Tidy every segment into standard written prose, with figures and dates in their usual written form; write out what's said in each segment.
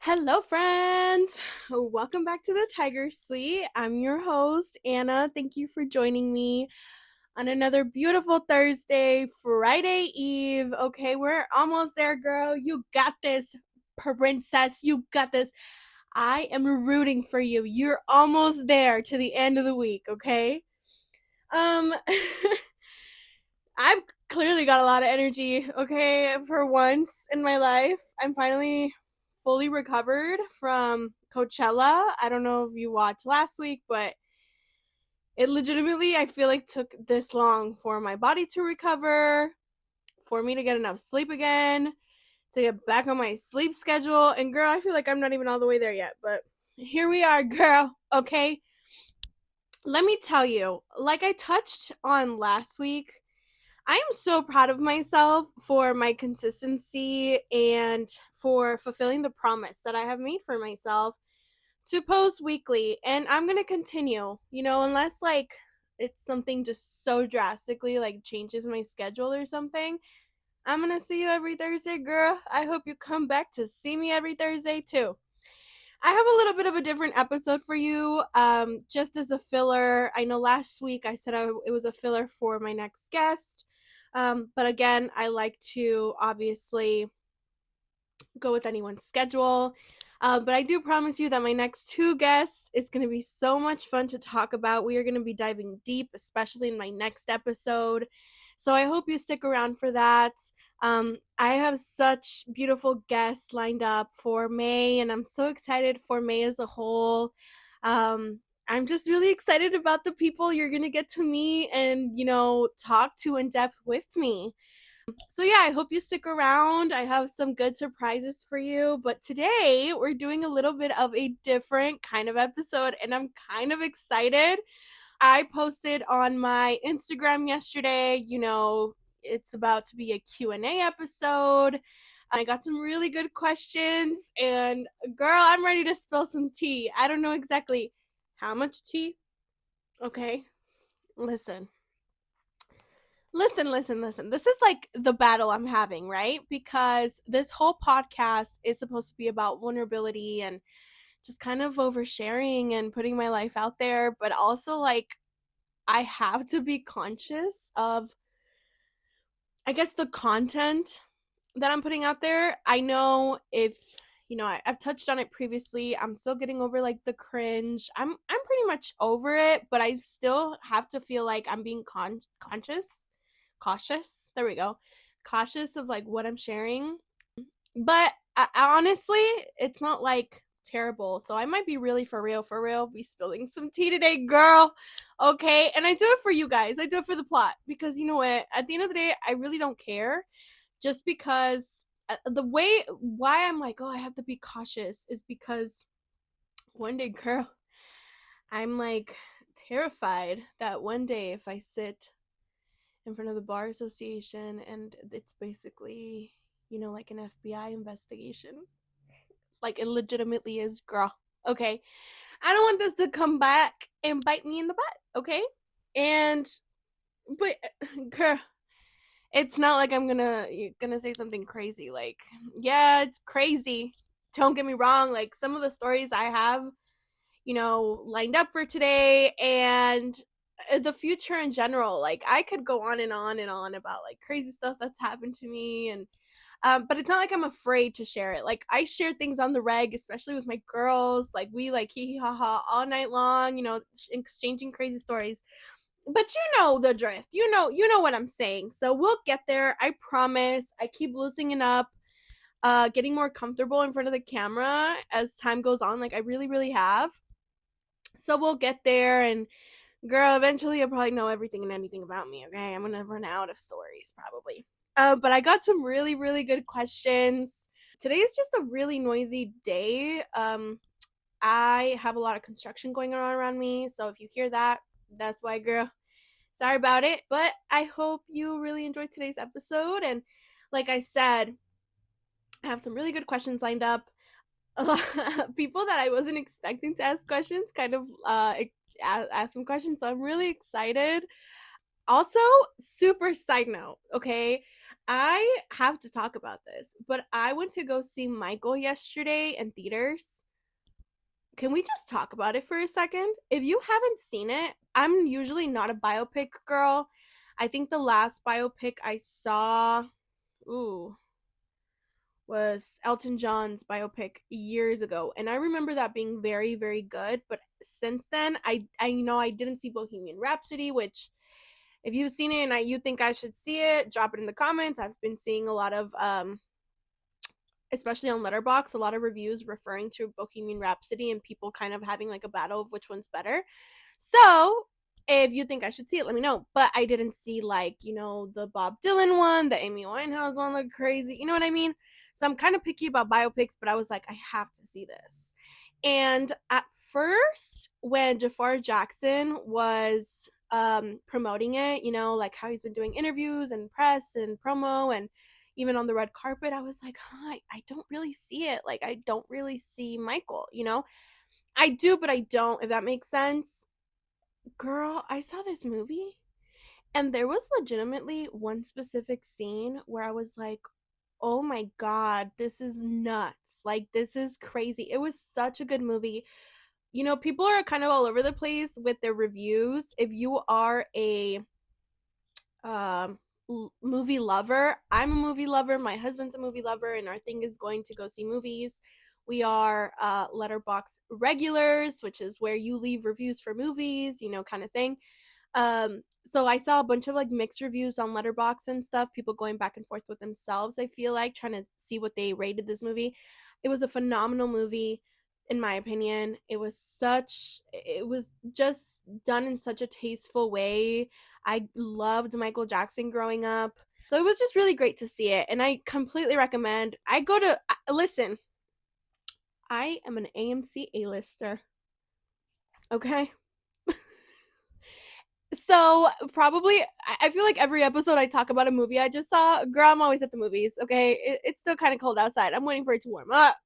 Hello, friends. Welcome back to the Tiger Suite. I'm your host, Anna. Thank you for joining me on another beautiful Thursday, Friday Eve. Okay, we're almost there, girl. You got this, princess. You got this. I am rooting for you. You're almost there to the end of the week, okay? Um, I've clearly got a lot of energy, okay, for once in my life. I'm finally fully recovered from Coachella. I don't know if you watched last week, but it legitimately, I feel like, took this long for my body to recover, for me to get enough sleep again, to get back on my sleep schedule. And girl, I feel like I'm not even all the way there yet, but here we are, girl, okay? Let me tell you, like I touched on last week, I am so proud of myself for my consistency and for fulfilling the promise that I have made for myself to post weekly. And I'm going to continue, unless like it's something just so drastically like changes my schedule or something. I'm going to see you every Thursday, girl. I hope you come back to see me every Thursday too. I have a little bit of a different episode for you, just as a filler. I know last week I said it was a filler for my next guest, but again, I like to obviously go with anyone's schedule. But I do promise you that my next two guests is going to be so much fun to talk about. We are going to be diving deep, especially in my next episode. So I hope you stick around for that. I have such beautiful guests lined up for May, and I'm so excited for May as a whole. I'm just really excited about the people you're going to get to meet and, talk to in depth with me. So yeah, I hope you stick around. I have some good surprises for you, but today we're doing a little bit of a different kind of episode and I'm kind of excited. I posted on my Instagram yesterday, it's about to be a Q&A episode. I got some really good questions and girl, I'm ready to spill some tea. I don't know exactly how much tea. Okay. Listen. Listen. This is like the battle I'm having, right? Because this whole podcast is supposed to be about vulnerability and just kind of oversharing and putting my life out there, but also like I have to be conscious of, I guess, the content that I'm putting out there. I know if I've touched on it previously. I'm still getting over like the cringe. I'm pretty much over it, but I still have to feel like I'm being cautious. There we go. Cautious of like what I'm sharing. But honestly, it's not like terrible. So I might be really for real, be spilling some tea today, girl. Okay. And I do it for you guys. I do it for the plot because you know what? At the end of the day, I really don't care. Just because the way why I'm like, oh, I have to be cautious is because one day, girl, I'm like terrified that one day if I sit in front of the bar association and it's basically like an FBI investigation, like it legitimately is, girl. Okay, I don't want this to come back and bite me in the butt. Okay, and but girl, it's not like I'm gonna say something crazy. Like, yeah, it's crazy, don't get me wrong. Like some of the stories I have lined up for today and the future in general. Like I could go on and on and on about like crazy stuff that's happened to me and but it's not like I'm afraid to share it. Like I share things on the reg, especially with my girls. Like we like hee hee ha ha all night long, exchanging crazy stories. But you know the drift. You know what I'm saying. So we'll get there. I promise. I keep loosening up, getting more comfortable in front of the camera as time goes on. Like I really, really have. So we'll get there and girl, eventually you'll probably know everything and anything about me, okay? I'm gonna run out of stories probably. But I got some really, really good questions. Today is just a really noisy day. I have a lot of construction going on around me, so if you hear that, that's why, girl. Sorry about it, but I hope you really enjoyed today's episode. And like I said, I have some really good questions lined up. A lot of people that I wasn't expecting to ask questions kind of ask some questions, so I'm really excited. Also, super side note, okay? I have to talk about this, but I went to go see Michael yesterday in theaters. Can we just talk about it for a second? If you haven't seen it, I'm usually not a biopic girl. I think the last biopic I saw, ooh, was Elton John's biopic years ago, and I remember that being very, very good. But since then, I know I didn't see Bohemian Rhapsody, which if you've seen it and you think I should see it, drop it in the comments. I've been seeing a lot of especially on Letterboxd, a lot of reviews referring to Bohemian Rhapsody and people kind of having like a battle of which one's better. So if you think I should see it, let me know. But I didn't see like, the Bob Dylan one, the Amy Winehouse one looked crazy. You know what I mean? So I'm kind of picky about biopics, but I was like, I have to see this. And at first, when Jafar Jackson was promoting it, like how he's been doing interviews and press and promo and even on the red carpet, I was like, huh, I don't really see it. Like, I don't really see Michael. I do, but I don't, if that makes sense. Girl, I saw this movie and there was legitimately one specific scene where I was like, oh my God, this is nuts. Like, this is crazy. It was such a good movie. People are kind of all over the place with their reviews. If you are a um movie lover, I'm a movie lover, my husband's a movie lover, and our thing is going to go see movies. We are Letterboxd regulars, which is where you leave reviews for movies, kind of thing. So I saw a bunch of like mixed reviews on Letterboxd and stuff, people going back and forth with themselves, I feel like, trying to see what they rated this movie. It was a phenomenal movie, in my opinion. It was just done in such a tasteful way. I loved Michael Jackson growing up. So it was just really great to see it, and I completely recommend. Listen, I am an AMC A-lister. Okay? So probably, I feel like every episode I talk about a movie I just saw. Girl, I'm always at the movies. Okay, it's still kind of cold outside. I'm waiting for it to warm up.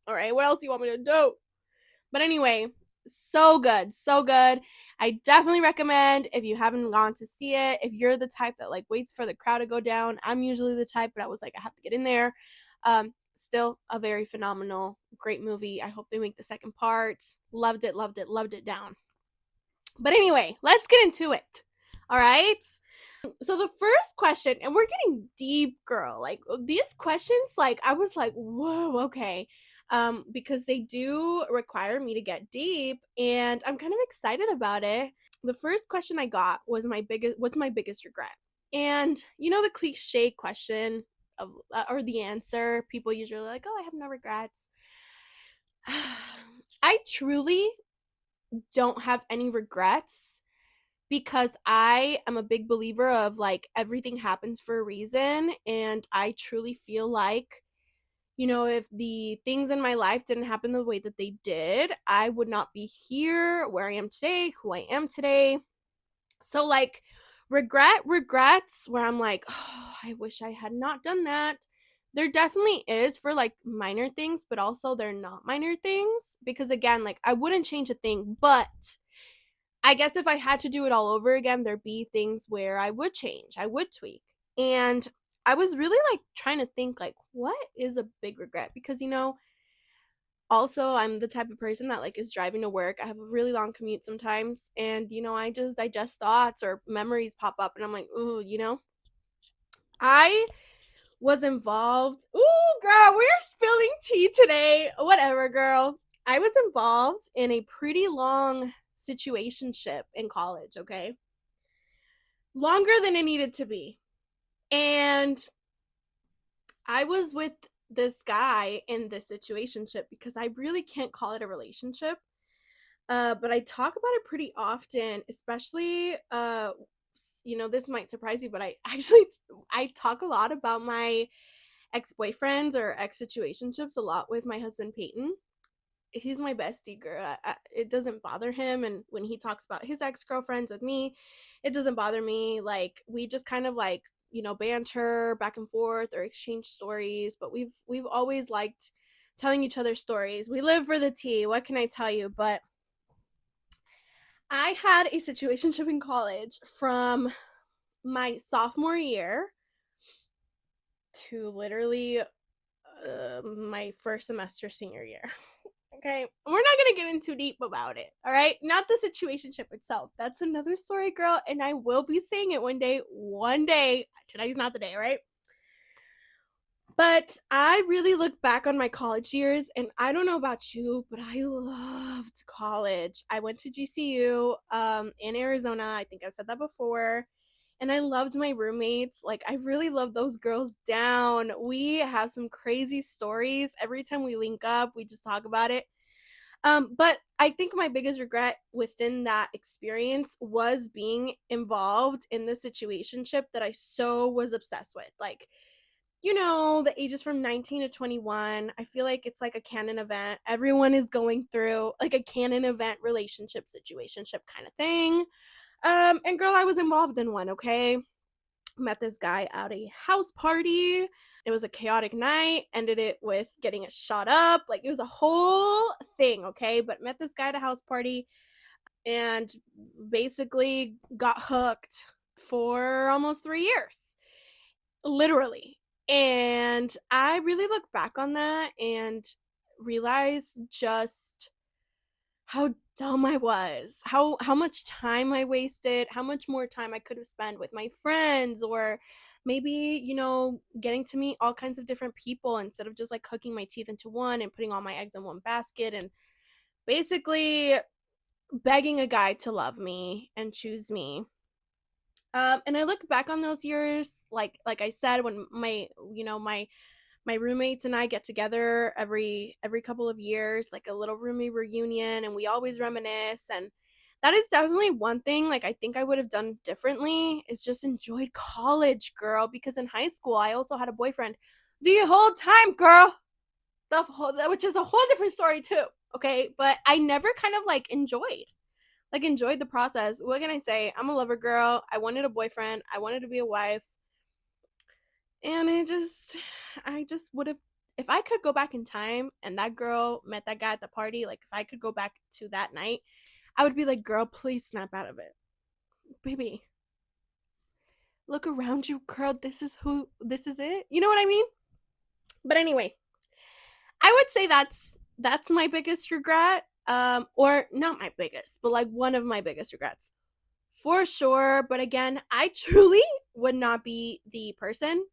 All right, what else do you want me to do? But anyway, so good, so good. I definitely recommend if you haven't gone to see it. If you're the type that like waits for the crowd to go down, I'm usually the type, but I was like, I have to get in there. Still a very phenomenal, great movie. I hope they make the second part. Loved it, loved it, loved it down. But anyway, let's get into it. All right. So the first question, and we're getting deep, girl. Like these questions, like I was like, whoa, okay. Because they do require me to get deep, and I'm kind of excited about it. The first question I got was what's my biggest regret? And the cliche question of or the answer, people usually like, oh, I have no regrets. I truly don't have any regrets because I am a big believer of like everything happens for a reason. And I truly feel like, if the things in my life didn't happen the way that they did, I would not be here where I am today, who I am today. So, like, regrets where I'm like, oh, I wish I had not done that. There definitely is for like minor things, but also they're not minor things because, again, like, I wouldn't change a thing, but I guess if I had to do it all over again, there'd be things where I would change, I would tweak. And I was really like trying to think like what is a big regret because also I'm the type of person that like is driving to work. I have a really long commute sometimes and I just digest thoughts or memories pop up and I'm like, "Ooh, I was involved. Ooh, girl, we're spilling tea today. Whatever, girl. I was involved in a pretty long situationship in college, okay? Longer than it needed to be. And I was with this guy in this situationship because I really can't call it a relationship. But I talk about it pretty often, especially this might surprise you, but I talk a lot about my ex-boyfriends or ex-situationships a lot with my husband Peyton. He's my bestie, girl. It doesn't bother him, and when he talks about his ex-girlfriends with me, it doesn't bother me. Like we just kind of like banter back and forth or exchange stories, but we've always liked telling each other stories. We live for the tea. What can I tell you? But I had a situationship in college from my sophomore year to literally my first semester senior year. Okay, we're not gonna get in too deep about it, all right? Not the situationship itself. That's another story, girl, and I will be saying it one day. One day, today's not the day, right? But I really look back on my college years, and I don't know about you, but I loved college. I went to GCU in Arizona. I think I've said that before. And I loved my roommates. Like, I really love those girls down. We have some crazy stories. Every time we link up, we just talk about it. But I think my biggest regret within that experience was being involved in the situationship that I so was obsessed with. Like, the ages from 19 to 21. I feel like it's like a canon event. Everyone is going through like a canon event relationship, situationship kind of thing. And girl, I was involved in one, okay? Met this guy at a house party. It was a chaotic night, ended it with getting it shot up. Like it was a whole thing, okay? But met this guy at a house party and basically got hooked for almost 3 years. Literally. And I really look back on that and realize just how dumb I was, how much time I wasted, how much more time I could have spent with my friends, or maybe, getting to meet all kinds of different people instead of just like cooking my teeth into one and putting all my eggs in one basket and basically begging a guy to love me and choose me. And I look back on those years, like I said, when my roommates and I get together every couple of years, like a little roomie reunion, and we always reminisce. And that is definitely one thing like I think I would have done differently is just enjoyed college, girl, because in high school I also had a boyfriend the whole time, girl. Which is a whole different story too. Okay, but I never kind of enjoyed the process. What can I say? I'm a lover girl. I wanted a boyfriend. I wanted to be a wife. And I just would have, if I could go back in time and that girl met that guy at the party, like if I could go back to that night, I would be like, girl, please snap out of it. Baby, look around you, girl. This is it. You know what I mean? But anyway, I would say that's my biggest regret. Or not my biggest, but like one of my biggest regrets. For sure. But again, I truly would not be the person,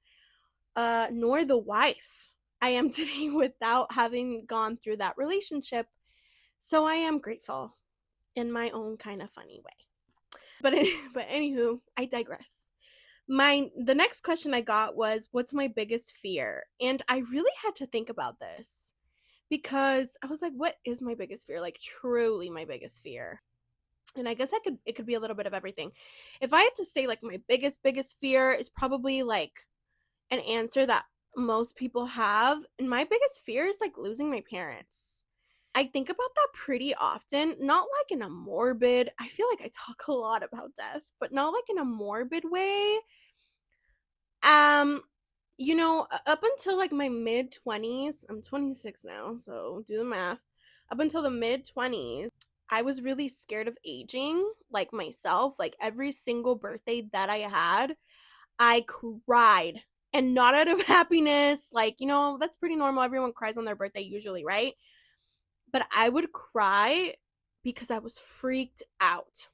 nor the wife I am today without having gone through that relationship. So I am grateful in my own kind of funny way. But anywho, I digress. The next question I got was, what's my biggest fear? And I really had to think about this because I was like, what is my biggest fear? Like truly my biggest fear. And I guess it could be a little bit of everything. If I had to say like my biggest fear is probably like an answer that most people have. And my biggest fear is like losing my parents. I think about that pretty often, not like in a morbid, I feel like I talk a lot about death, but not like in a morbid way. Um, up until like my mid 20s, I'm 26 now, so do the math. Up until the mid 20s, I was really scared of aging, like myself. Like every single birthday that I had, I cried, and not out of happiness. Like, that's pretty normal. Everyone cries on their birthday usually, right? But I would cry because I was freaked out.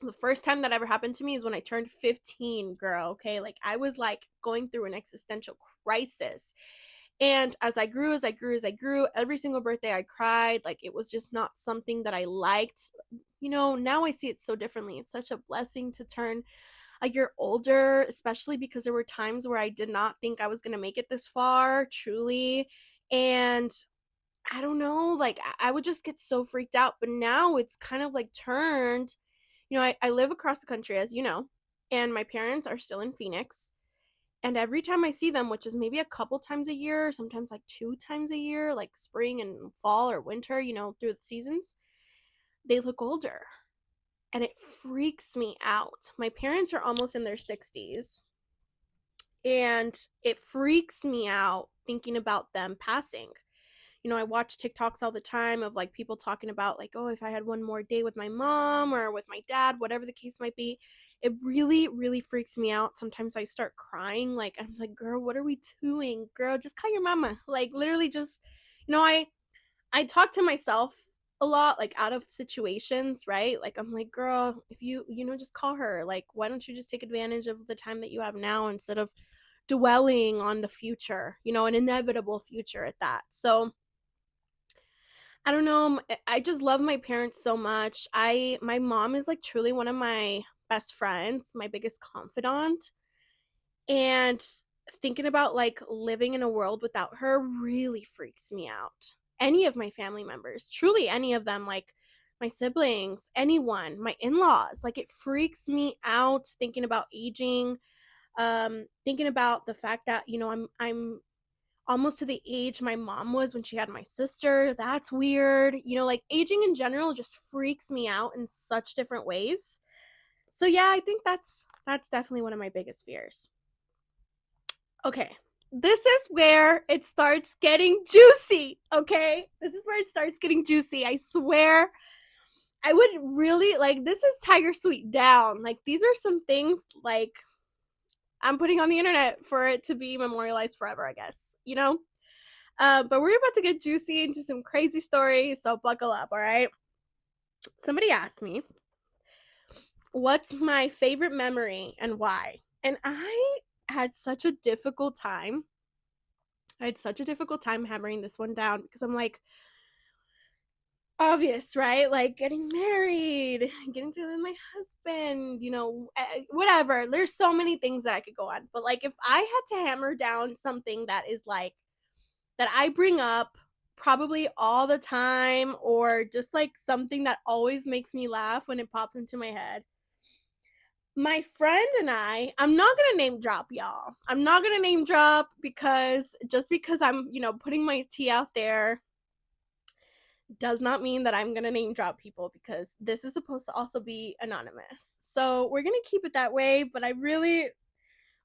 The first time that ever happened to me is when I turned 15, girl, okay? Like I was like going through an existential crisis. And as I grew, every single birthday I cried. Like it was just not something that I liked. Now I see it so differently. It's such a blessing to turn a year older, especially because there were times where I did not think I was going to make it this far, truly. And I don't know, like I would just get so freaked out. But now it's kind of like turned. I live across the country, as you know, and my parents are still in Phoenix. And every time I see them, which is maybe a couple times a year, sometimes like 2 times a year, like spring and fall or winter, through the seasons, they look older. And it freaks me out. My parents are almost in their 60s. And it freaks me out thinking about them passing. I watch TikToks all the time of like people talking about like, oh, if I had one more day with my mom or with my dad, whatever the case might be, It really, really freaks me out. Sometimes I start crying. Like, I'm like, girl, what are we doing? Girl, just call your mama. Like, literally just, I talk to myself a lot, like out of situations, right? Like, I'm like, girl, if just call her. Like, why don't you just take advantage of the time that you have now instead of dwelling on the future, an inevitable future at that. So I don't know. I just love my parents so much. My mom is like truly one of my best friends, my biggest confidant. And thinking about like living in a world without her really freaks me out. Any of my family members, truly any of them, like my siblings, anyone, my in-laws, like it freaks me out thinking about aging, thinking about the fact that, I'm almost to the age my mom was when she had my sister. That's weird. Like aging in general just freaks me out in such different ways. So yeah, I think that's definitely one of my biggest fears. Okay. This is where it starts getting juicy, okay? This is where it starts getting juicy. I swear. I would really like this is Tiger Sweet down. Like these are some things like I'm putting on the internet for it to be memorialized forever, I guess. But we're about to get juicy into some crazy stories, so buckle up, all right? Somebody asked me, what's my favorite memory and why? And I had such a difficult time. Hammering this one down because I'm like, obvious, right? Like getting married, getting to with my husband, whatever. There's so many things that I could go on. But like if I had to hammer down something that is like that I bring up probably all the time or just like something that always makes me laugh when it pops into my head. My friend and I'm not going to name drop y'all. I'm not going to name drop because I'm, putting my tea out there does not mean that I'm going to name drop people because this is supposed to also be anonymous. So we're going to keep it that way, but I really,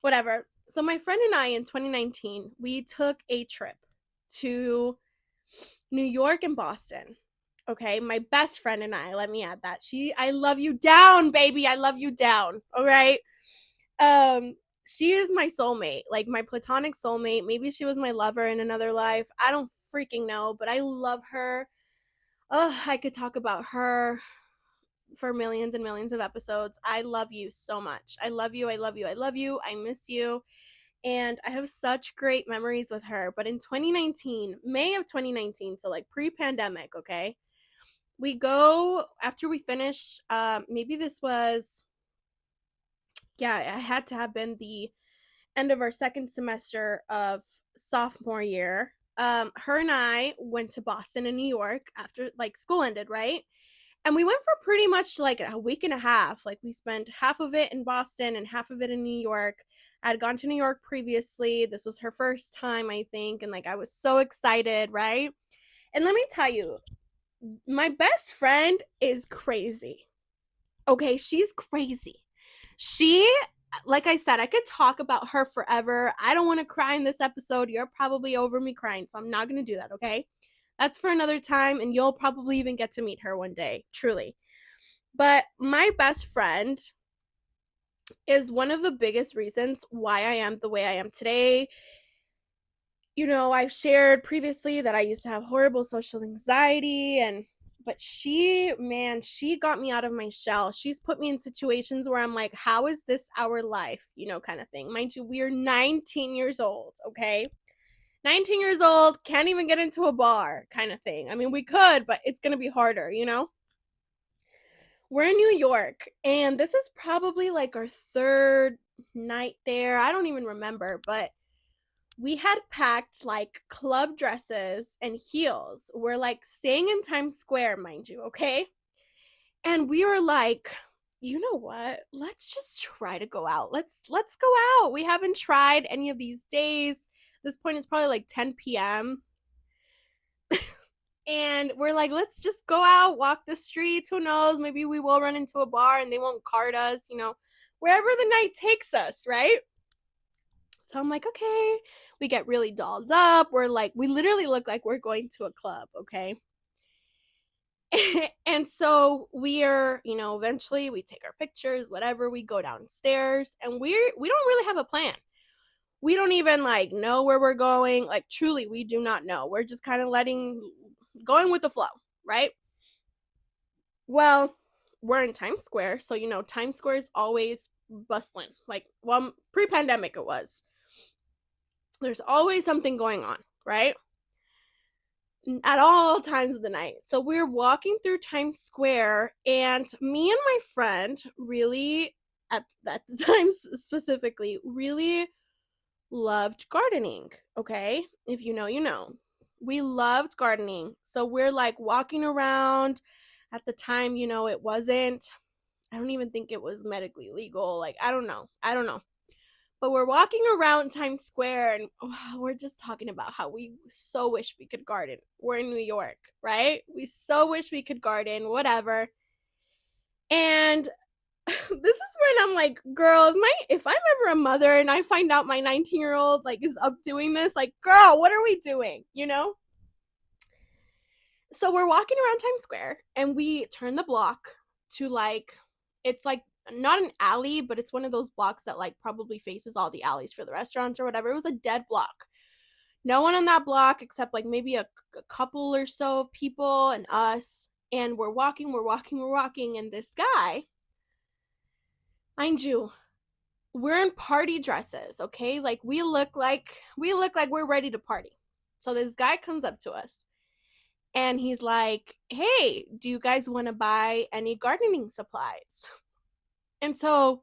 whatever. So my friend and I in 2019, we took a trip to New York and Boston. Okay, my best friend and let me add that. I love you down, baby. I love you down. All right. She is my soulmate, like my platonic soulmate. Maybe she was my lover in another life. I don't freaking know, but I love her. Oh, I could talk about her for millions and millions of episodes. I love you so much. I love you. I love you. I love you. I miss you. And I have such great memories with her. But in 2019, May of 2019, so like pre-pandemic, okay, we go after we finish. Maybe this was, yeah, it had to have been the end of our second semester of sophomore year. Her and I went to Boston and New York after like school ended, right? And we went for pretty much like a week and a half. Like we spent half of it in Boston and half of it in New York. I had gone to New York previously. This was her first time, I think. And like I was so excited, right? And let me tell you, my best friend is crazy. Okay, she's crazy. She, like I said, I could talk about her forever. I don't want to cry in this episode. You're probably over me crying, so I'm not going to do that, okay? That's for another time, and you'll probably even get to meet her one day, truly. But my best friend is one of the biggest reasons why I am the way I am today. I've shared previously that I used to have horrible social anxiety but she got me out of my shell. She's put me in situations where I'm like, how is this our life? Kind of thing. Mind you, we're 19 years old, okay? 19 years old, can't even get into a bar kind of thing. I mean, we could, but it's going to be harder, We're in New York, and this is probably like our third night there. I don't even remember, but we had packed like club dresses and heels. We're like staying in Times Square, mind you, okay? And we were like, you know what? Let's just try to go out. Let's go out. We haven't tried any of these days. At this point it's probably like 10 p.m. And we're like, let's just go out, walk the streets. Who knows? Maybe we will run into a bar and they won't card us, wherever the night takes us, right? So I'm like, okay. We get really dolled up. We're like, we literally look like we're going to a club, okay? And so eventually we take our pictures, whatever, we go downstairs, and we don't really have a plan. We don't even like know where we're going. Like truly, we do not know. We're just kind of going with the flow, right? Well, we're in Times Square, so Times Square is always bustling. Like, well, pre-pandemic it was. There's always something going on, right? At all times of the night. So we're walking through Times Square, and me and my friend really, at that time specifically, really loved gardening. Okay, if you know, you know. We loved gardening. So we're like walking around. At the time, it wasn't, I don't even think it was medically legal. Like, I don't know. But we're walking around Times Square, and we're just talking about how we so wish we could garden. We're in New York, right? We so wish we could garden, whatever. And this is when I'm like, girl, if I'm ever a mother and I find out my 19-year-old like is up doing this, like, girl, what are we doing? So we're walking around Times Square, and we turn the block to like, it's like not an alley, but it's one of those blocks that like probably faces all the alleys for the restaurants or whatever. It was a dead block. No one on that block except like maybe a couple or so of people and us. And we're walking, and this guy, mind you, we're in party dresses, okay? Like we look like we're ready to party. So this guy comes up to us, and he's like, "Hey, do you guys want to buy any gardening supplies?" And so,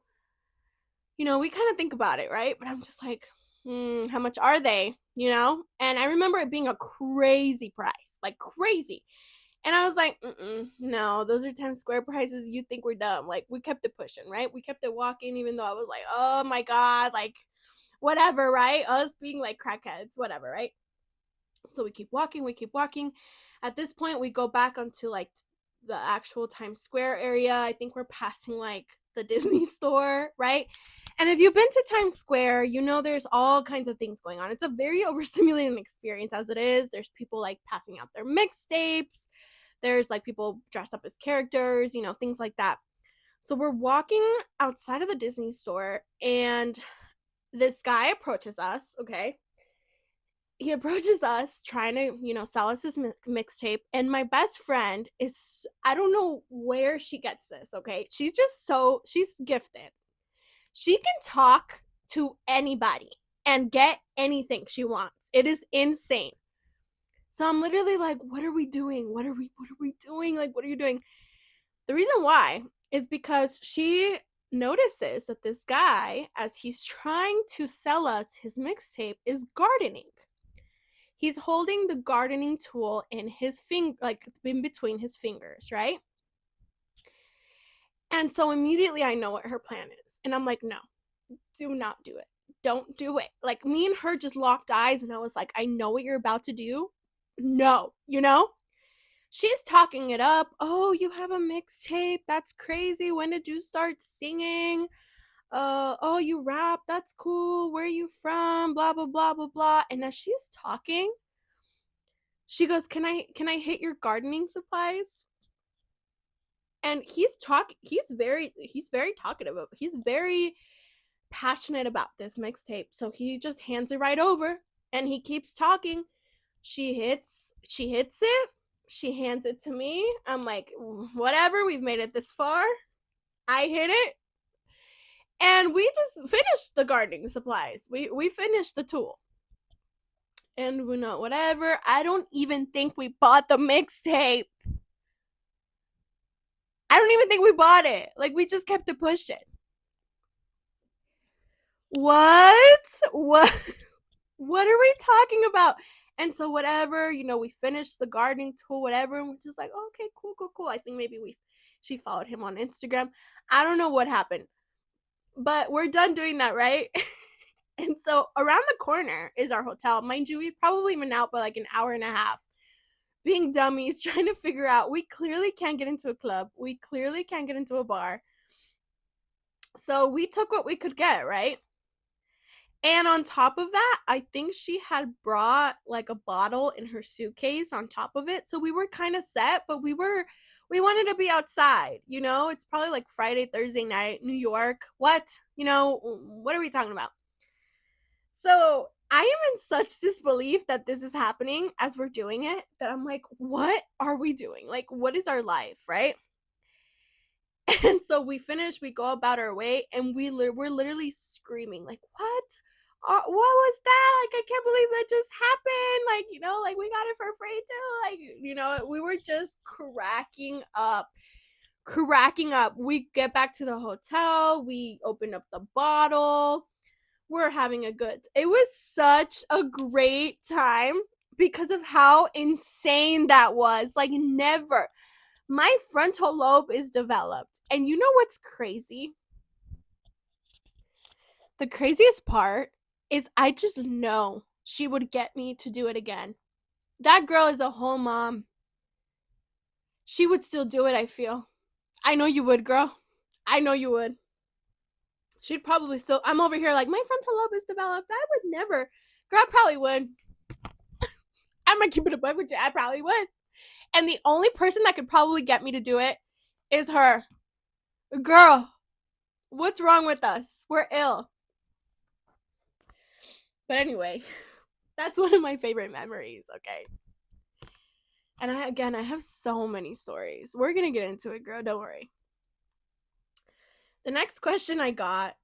we kind of think about it, right? But I'm just like, how much are they? And I remember it being a crazy price, like crazy. And I was like, no, those are Times Square prices. You think we're dumb. Like, we kept it pushing, right? We kept it walking, even though I was like, oh my God, like, whatever, right? Us being like crackheads, whatever, right? So we keep walking. At this point, we go back onto like the actual Times Square area. I think we're passing like the Disney store, right? And if you've been to Times Square, there's all kinds of things going on. It's a very overstimulating experience as it is. There's people like passing out their mixtapes. There's like people dressed up as characters, things like that. So we're walking outside of the Disney store, and this guy approaches us, okay? He approaches us trying to, sell us his mixtape. And my best friend is, I don't know where she gets this, okay? She's gifted. She can talk to anybody and get anything she wants. It is insane. So I'm literally like, what are we doing? What are we doing? Like, what are you doing? The reason why is because she notices that this guy, as he's trying to sell us his mixtape, is gardening. He's holding the gardening tool in his finger, like in between his fingers, right? And so immediately I know what her plan is. And I'm like, no, do not do it. Don't do it. Like, me and her just locked eyes, and I was like, I know what you're about to do. No, She's talking it up. Oh, you have a mixtape. That's crazy. When did you start singing? Oh, you rap. That's cool. Where are you from? Blah, blah, blah, blah, blah. And as she's talking, she goes, Can I hit your gardening supplies? And he's very talkative. He's very passionate about this mixtape. So he just hands it right over, and he keeps talking. She hits it. She hands it to me. I'm like, whatever, we've made it this far. I hit it. And we just finished the gardening supplies. We finished the tool. And whatever. I don't even think we bought the mixtape. I don't even think we bought it. Like, we just kept it pushing. What? What are we talking about? And so whatever, we finished the gardening tool, whatever, and we're just like, oh, okay, cool. I think maybe she followed him on Instagram. I don't know what happened. But we're done doing that, right? And so around the corner is our hotel. Mind you, we've probably been out by like an hour and a half, being dummies, trying to figure out, we clearly can't get into a club. We clearly can't get into a bar. So we took what we could get, right? And on top of that, I think she had brought like a bottle in her suitcase on top of it. So we were kind of set, but we wanted to be outside, you know? It's probably like Friday, Thursday night, New York. What? You know, what are we talking about? So I am in such disbelief that this is happening as we're doing it that I'm like, what are we doing? Like, what is our life, right? And so we finish, we go about our way, and we're literally screaming, like, what? What was that? Like, I can't believe that just happened. Like, you know, like we got it for free too. Like, you know, we were just cracking up. Cracking up. We get back to the hotel, we open up the bottle, we're having a good it was such a great time because of how insane that was. Like, never. My frontal lobe is developed. And you know what's crazy? The craziest part is I just know she would get me to do it again. That girl is a whole mom. She would still do it, I feel. I know you would, girl. I know you would. She'd probably still. I'm over here like, my frontal lobe is developed. I would never. Girl, I probably would. I'm gonna keep it a buck with you. I probably would. And the only person that could probably get me to do it is her. Girl, what's wrong with us? We're ill. But anyway, that's one of my favorite memories, okay? And I have so many stories. We're gonna get into it, girl. Don't worry. The next question I got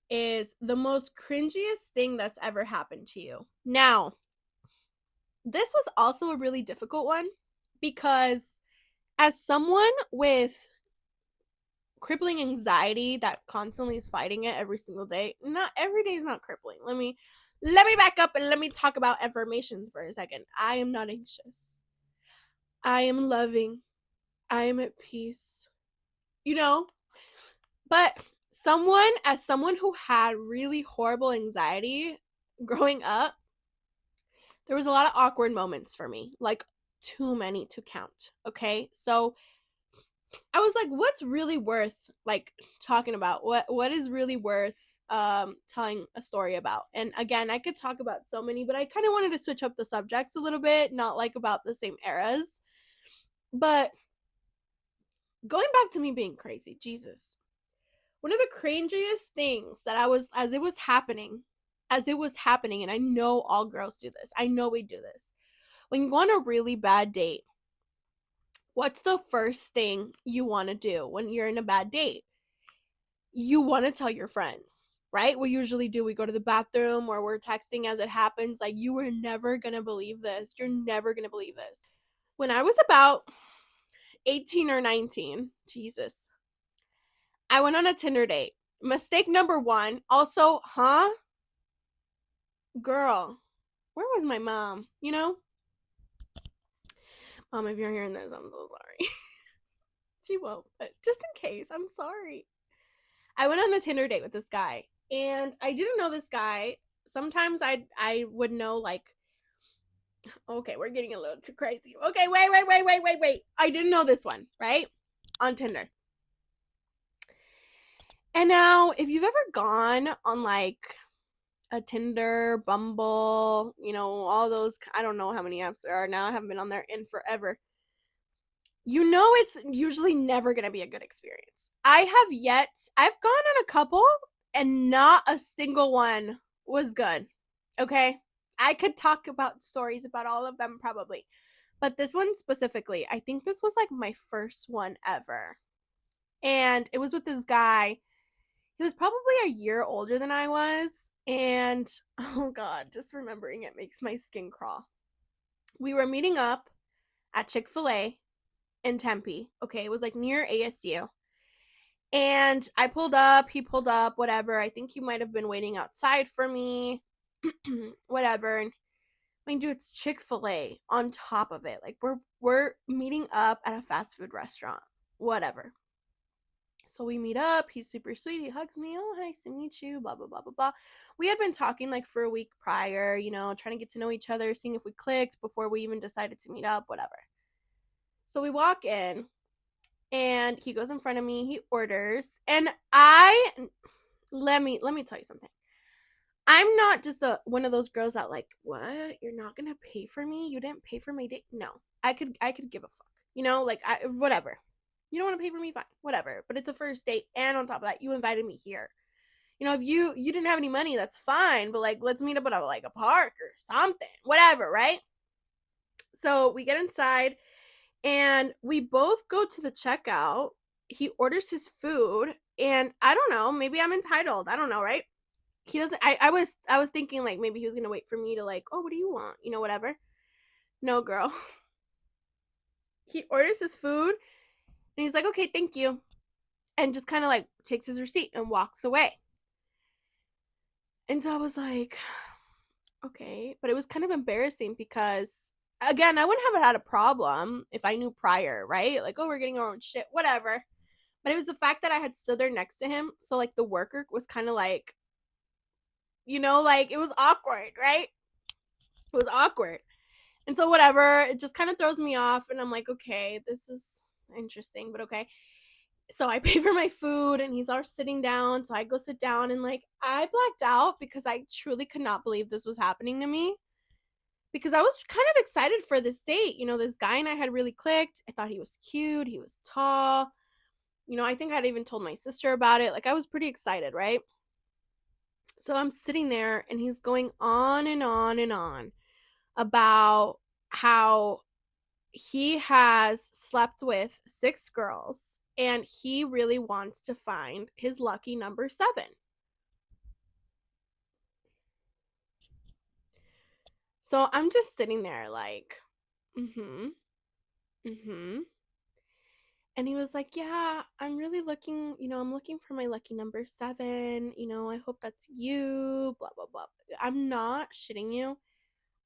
is the most cringiest thing that's ever happened to you. Now, this was also a really difficult one because as someone with crippling anxiety that constantly is fighting it every single day, not every day is not crippling. Let me back up and let me talk about affirmations for a second. I am not anxious. I am loving. I am at peace. You know? But as someone who had really horrible anxiety growing up, there was a lot of awkward moments for me. Like, too many to count. Okay? So I was like, what's really worth like talking about? What is really worth telling a story about? And again, I could talk about so many, but I kind of wanted to switch up the subjects a little bit, not like about the same eras. But going back to me being crazy, Jesus. One of the cringiest things that I was as it was happening, and I know all girls do this. I know we do this. When you go on a really bad date, what's the first thing you want to do when you're in a bad date? You want to tell your friends, right? We usually do. We go to the bathroom or we're texting as it happens. Like, you were never going to believe this. You're never going to believe this. When I was about 18 or 19, Jesus, I went on a Tinder date. Mistake number one. Also, girl, where was my mom? You know? Mom, if you're hearing this, I'm so sorry. She won't, but just in case, I'm sorry. I went on a Tinder date with this guy, and I didn't know this guy. Sometimes I would know, like, okay, we're getting a little too crazy. Okay, wait. I didn't know this one, right? On Tinder. And now, if you've ever gone on like a Tinder, Bumble, you know, all those, I don't know how many apps there are now. I haven't been on there in forever. You know, it's usually never going to be a good experience. I've gone on a couple and not a single one was good. Okay? I could talk about stories about all of them probably. But this one specifically, I think this was like my first one ever. And it was with this guy. He was probably a year older than I was. And oh God, just remembering it makes my skin crawl. We were meeting up at Chick-fil-A in Tempe. Okay, it was like near ASU. And I pulled up, he pulled up, whatever. I think he might have been waiting outside for me. Whatever. And I mean, dude, it's Chick-fil-A on top of it. Like, we're meeting up at a fast food restaurant. Whatever. So we meet up. He's super sweet. He hugs me. Oh, nice to meet you. Blah, blah, blah, blah, blah. We had been talking like for a week prior, you know, trying to get to know each other, seeing if we clicked before we even decided to meet up, whatever. So we walk in and he goes in front of me. He orders. And let me tell you something. I'm not just one of those girls that like, what? You're not gonna pay for me? You didn't pay for my date? No, I could give a fuck. Like whatever. You don't want to pay for me, fine, whatever. But it's a first date, and on top of that, you invited me here. If you didn't have any money, that's fine. But like, let's meet up at a park or something, whatever, right? So we get inside, and we both go to the checkout. He orders his food, and I don't know, maybe I'm entitled. I don't know, right? He doesn't. I was thinking like maybe he was gonna wait for me to like, oh, what do you want? Whatever. No, girl. He orders his food, and he's like, okay, thank you, and just kind of like takes his receipt and walks away. And so I was like, okay, but it was kind of embarrassing because again, I wouldn't have had a problem if I knew prior, right? Like, oh, we're getting our own shit, whatever. But it was the fact that I had stood there next to him, so like the worker was kind of like, like it was awkward, right? It was awkward. And so whatever, it just kind of throws me off, and I'm like, okay, this is interesting, but okay. So I pay for my food, and he's all sitting down, so I go sit down, and like I blacked out because I truly could not believe this was happening to me. Because I was kind of excited for this date. This guy and I had really clicked. I thought he was cute, he was tall. I think I'd even told my sister about it. Like I was pretty excited, right? So I'm sitting there, and he's going on and on and on about how he has slept with 6 girls, and he really wants to find his lucky number 7. So I'm just sitting there like, mm-hmm, mm-hmm. And he was like, yeah, I'm really looking, I'm looking for my lucky number 7. I hope that's you, blah, blah, blah. I'm not shitting you.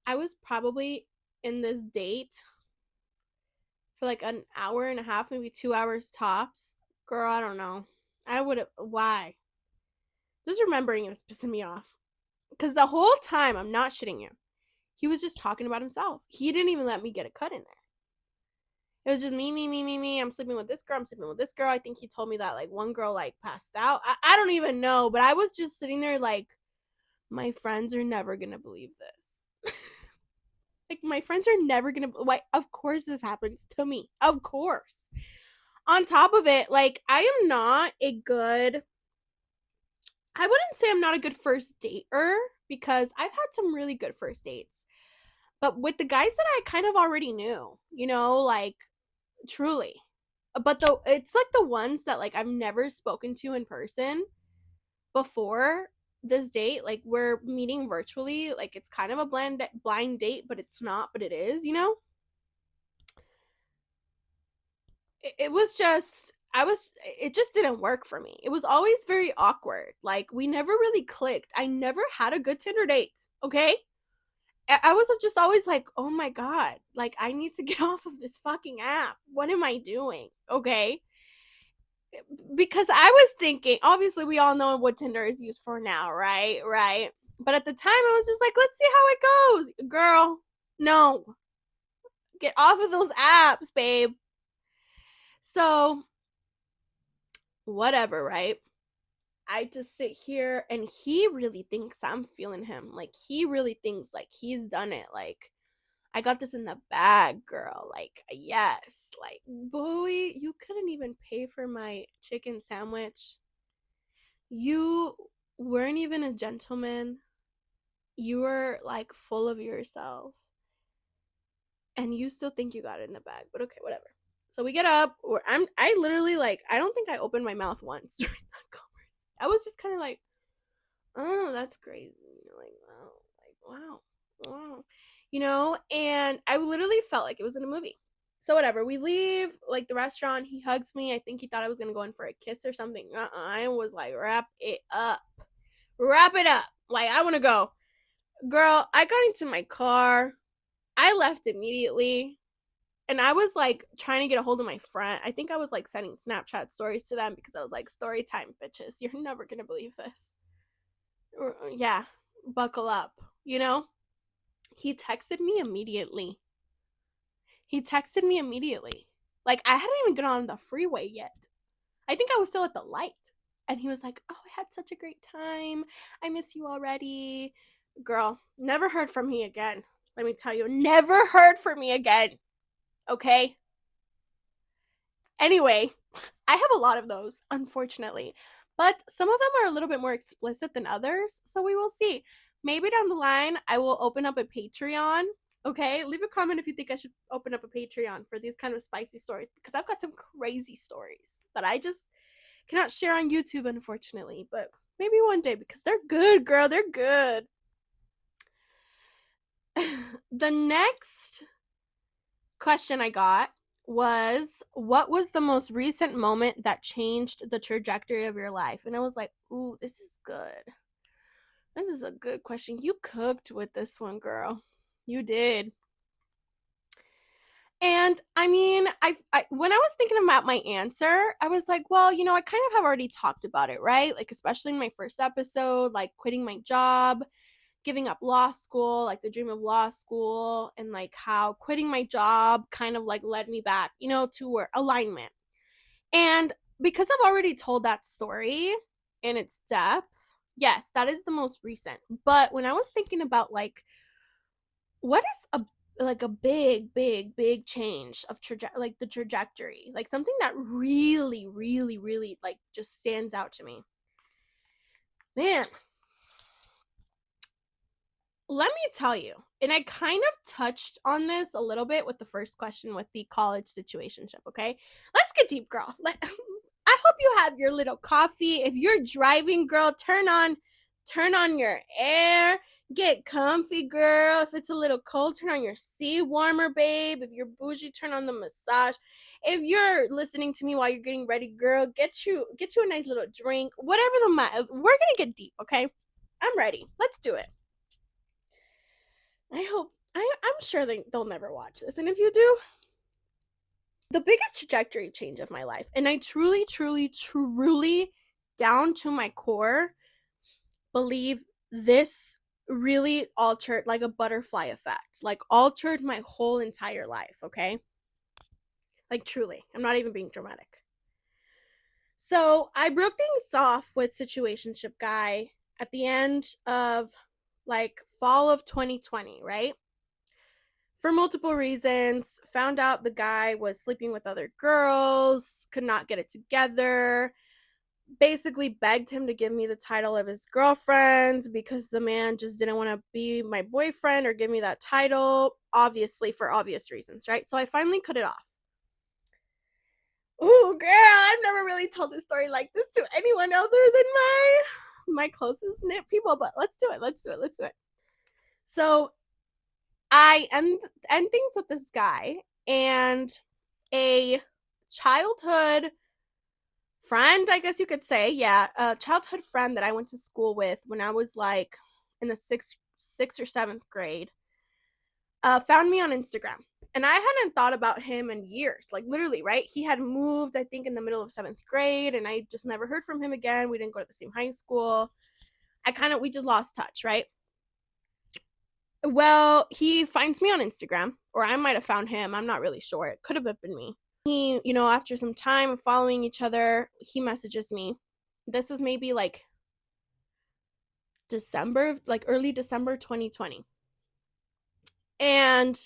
I was probably in this date for like an hour and a half, maybe 2 hours tops. Girl, I don't know. I would have, why? Just remembering it was pissing me off. Because the whole time, I'm not shitting you, he was just talking about himself. He didn't even let me get a cut in there. It was just me, me, me, me, me. I'm sleeping with this girl. I'm sleeping with this girl. I think he told me that like one girl like passed out. I don't even know, but I was just sitting there like, my friends are never going to believe this. Like, my friends are never going to, why? Of course this happens to me. Of course. On top of it, like, I wouldn't say I'm not a good first dater, because I've had some really good first dates. But with the guys that I kind of already knew, like truly. But it's like the ones that like I've never spoken to in person before this date, like we're meeting virtually, like it's kind of a blind date, but it's not, but it is, it was just it just didn't work for me. It was always very awkward. Like we never really clicked. I never had a good Tinder date, okay? I was just always like, oh my God, like I need to get off of this fucking app. What am I doing? Okay. Because I was thinking, obviously, we all know what Tinder is used for now, right? Right. But at the time, I was just like, let's see how it goes. Girl, no. Get off of those apps, babe. So, whatever, right? I just sit here, and he really thinks I'm feeling him. Like, he really thinks like he's done it. Like, I got this in the bag, girl. Like, yes. Like, boy, you couldn't even pay for my chicken sandwich. You weren't even a gentleman. You were like full of yourself. And you still think you got it in the bag. But okay, whatever. So we get up, or I literally like I don't think I opened my mouth once during that conversation. I was just kind of like, oh, that's crazy. Wow, wow. And I literally felt like it was in a movie. So whatever, we leave like the restaurant. He hugs me. I think he thought I was gonna go in for a kiss or something. I was like, wrap it up, like I want to go. Girl, I got into my car. I left immediately, and I was like trying to get a hold of my friend. I think I was like sending Snapchat stories to them because I was like, story time, bitches, you're never gonna believe this. Yeah, buckle up. He texted me immediately. Like I hadn't even gotten on the freeway yet. I think I was still at the light, And he was like, oh, I had such a great time. I miss you already. Girl, never heard from me again. Let me tell you, never heard from me again. Okay? Anyway, I have a lot of those, unfortunately. But some of them are a little bit more explicit than others, so we will see. Maybe down the line, I will open up a Patreon. Okay? Leave a comment if you think I should open up a Patreon for these kind of spicy stories, because I've got some crazy stories that I just cannot share on YouTube, unfortunately. But maybe one day, because they're good, girl. They're good. The next question I got was, what was the most recent moment that changed the trajectory of your life? And I was like, ooh, this is good. This is a good question. You cooked with this one, girl. You did. And I mean, when I was thinking about my answer, I was like, well, I kind of have already talked about it, right? Like, especially in my first episode, like quitting my job, giving up law school, like the dream of law school, and like how quitting my job kind of like led me back, to where alignment. And because I've already told that story in its depth, yes, that is the most recent. But when I was thinking about like, what is a big change of like the trajectory, like something that really, really, really like just stands out to me, man, let me tell you, and I kind of touched on this a little bit with the first question with the college situationship, okay? Let's get deep, girl. I hope you have your little coffee. If you're driving, girl, turn on your air. Get comfy, girl. If it's a little cold, turn on your seat warmer, babe. If you're bougie, turn on the massage. If you're listening to me while you're getting ready, girl, get you a nice little drink. Whatever we're gonna get deep, okay? I'm ready. Let's do it. I'm sure they'll never watch this. And if you do, the biggest trajectory change of my life, and I truly, truly, truly, down to my core, believe this really altered, like a butterfly effect, like altered my whole entire life, okay? Like truly. I'm not even being dramatic. So I broke things off with situationship guy at the end of like fall of 2020, right? For multiple reasons. Found out the guy was sleeping with other girls, could not get it together. Basically begged him to give me the title of his girlfriend because the man just didn't want to be my boyfriend or give me that title, obviously for obvious reasons, right? So I finally cut it off. Ooh, girl, I've never really told this story like this to anyone other than my closest knit people, but let's do it. So I end things with this guy, and a childhood friend, I guess you could say, yeah, a childhood friend that I went to school with when I was like in the sixth or seventh grade, found me on Instagram. And I hadn't thought about him in years, like literally, right? He had moved, I think, in the middle of seventh grade, and I just never heard from him again. We didn't go to the same high school. We just lost touch, right? Well, he finds me on Instagram, or I might have found him. I'm not really sure. It could have been me. He, after some time of following each other, he messages me. This is maybe like December, like early December 2020. And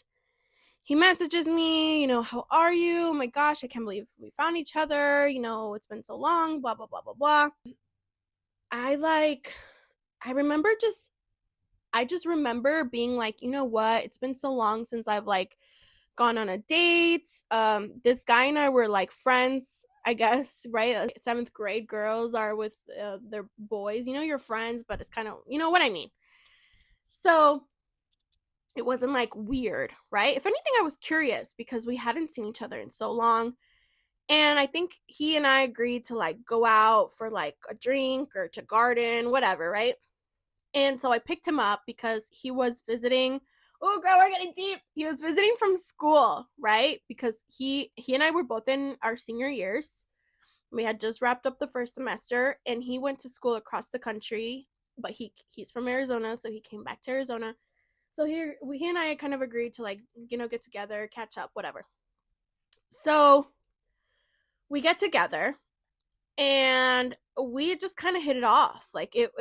he messages me, how are you? Oh my gosh, I can't believe we found each other. It's been so long, blah, blah, blah, blah, blah. I just remember being like, you know what? It's been so long since I've like gone on a date. This guy and I were like friends, I guess, right? Seventh grade girls are with their boys. You're friends, but it's kind of, you know what I mean? So it wasn't like weird, right? If anything, I was curious because we hadn't seen each other in so long. And I think he and I agreed to like go out for like a drink or to garden, whatever, right? And so I picked him up because he was visiting. Oh, girl, we're getting deep. He was visiting from school, right? Because he and I were both in our senior years. We had just wrapped up the first semester, and he went to school across the country. But he's from Arizona, so he came back to Arizona. So he and I kind of agreed to like, get together, catch up, whatever. So we get together, and we just kind of hit it off. Like it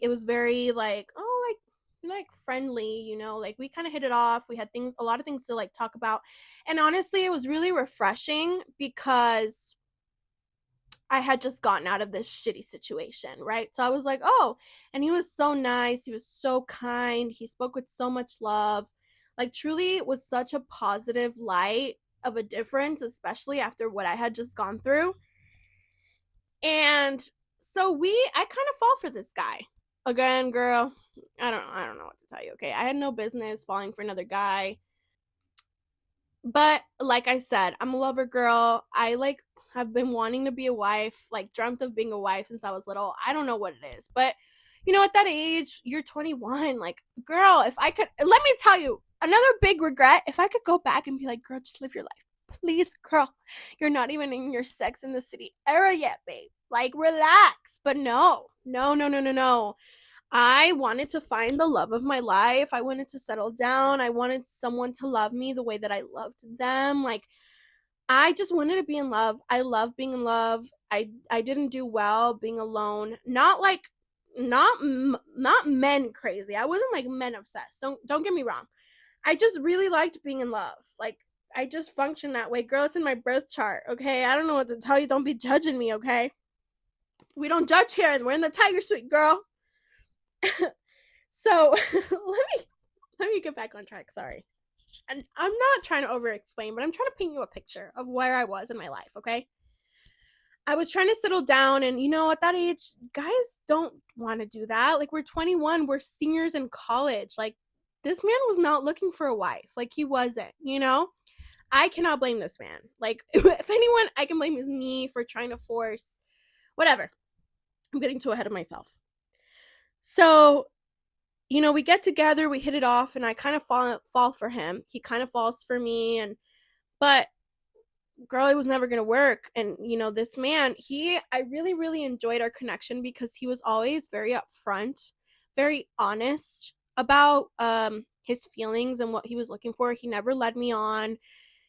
was very like, oh, like friendly, like we kind of hit it off. We had a lot of things to like talk about. And honestly, it was really refreshing because I had just gotten out of this shitty situation, right? So I was like, oh, and he was so nice. He was so kind. He spoke with so much love. Like, truly was such a positive light of a difference, especially after what I had just gone through. And so I kind of fall for this guy. Again, girl, I don't know what to tell you, okay? I had no business falling for another guy. But like I said, I'm a lover girl. I like have been wanting to be a wife, like dreamt of being a wife since I was little. I don't know what it is, but at that age, you're 21. Like, girl, if I could, let me tell you another big regret. If I could go back and be like, girl, just live your life, please, girl. You're not even in your Sex in the City era yet, babe. Like, relax. But no, no, no, no, no, no. I wanted to find the love of my life. I wanted to settle down. I wanted someone to love me the way that I loved them. Like, I just wanted to be in love. I love being in love. I didn't do well being alone. Not like not men crazy. I wasn't like men obsessed. Don't get me wrong. I just really liked being in love. Like, I just function that way. Girl, it's in my birth chart, okay? I don't know what to tell you. Don't be judging me, okay? We don't judge here, and we're in the Tiger Suite, girl. So let me get back on track. Sorry. And I'm not trying to over explain, but I'm trying to paint you a picture of where I was in my life, okay? I was trying to settle down, and at that age, guys don't want to do that. Like, we're 21, we're seniors in college. Like, this man was not looking for a wife. Like, he wasn't. I cannot blame this man. Like, if anyone I can blame is me for trying to force whatever. I'm getting too ahead of myself. So, we get together, we hit it off, and I kind of fall for him. He kind of falls for me, but girl, it was never gonna work. And this man, I really, really enjoyed our connection because he was always very upfront, very honest about his feelings and what he was looking for. He never led me on.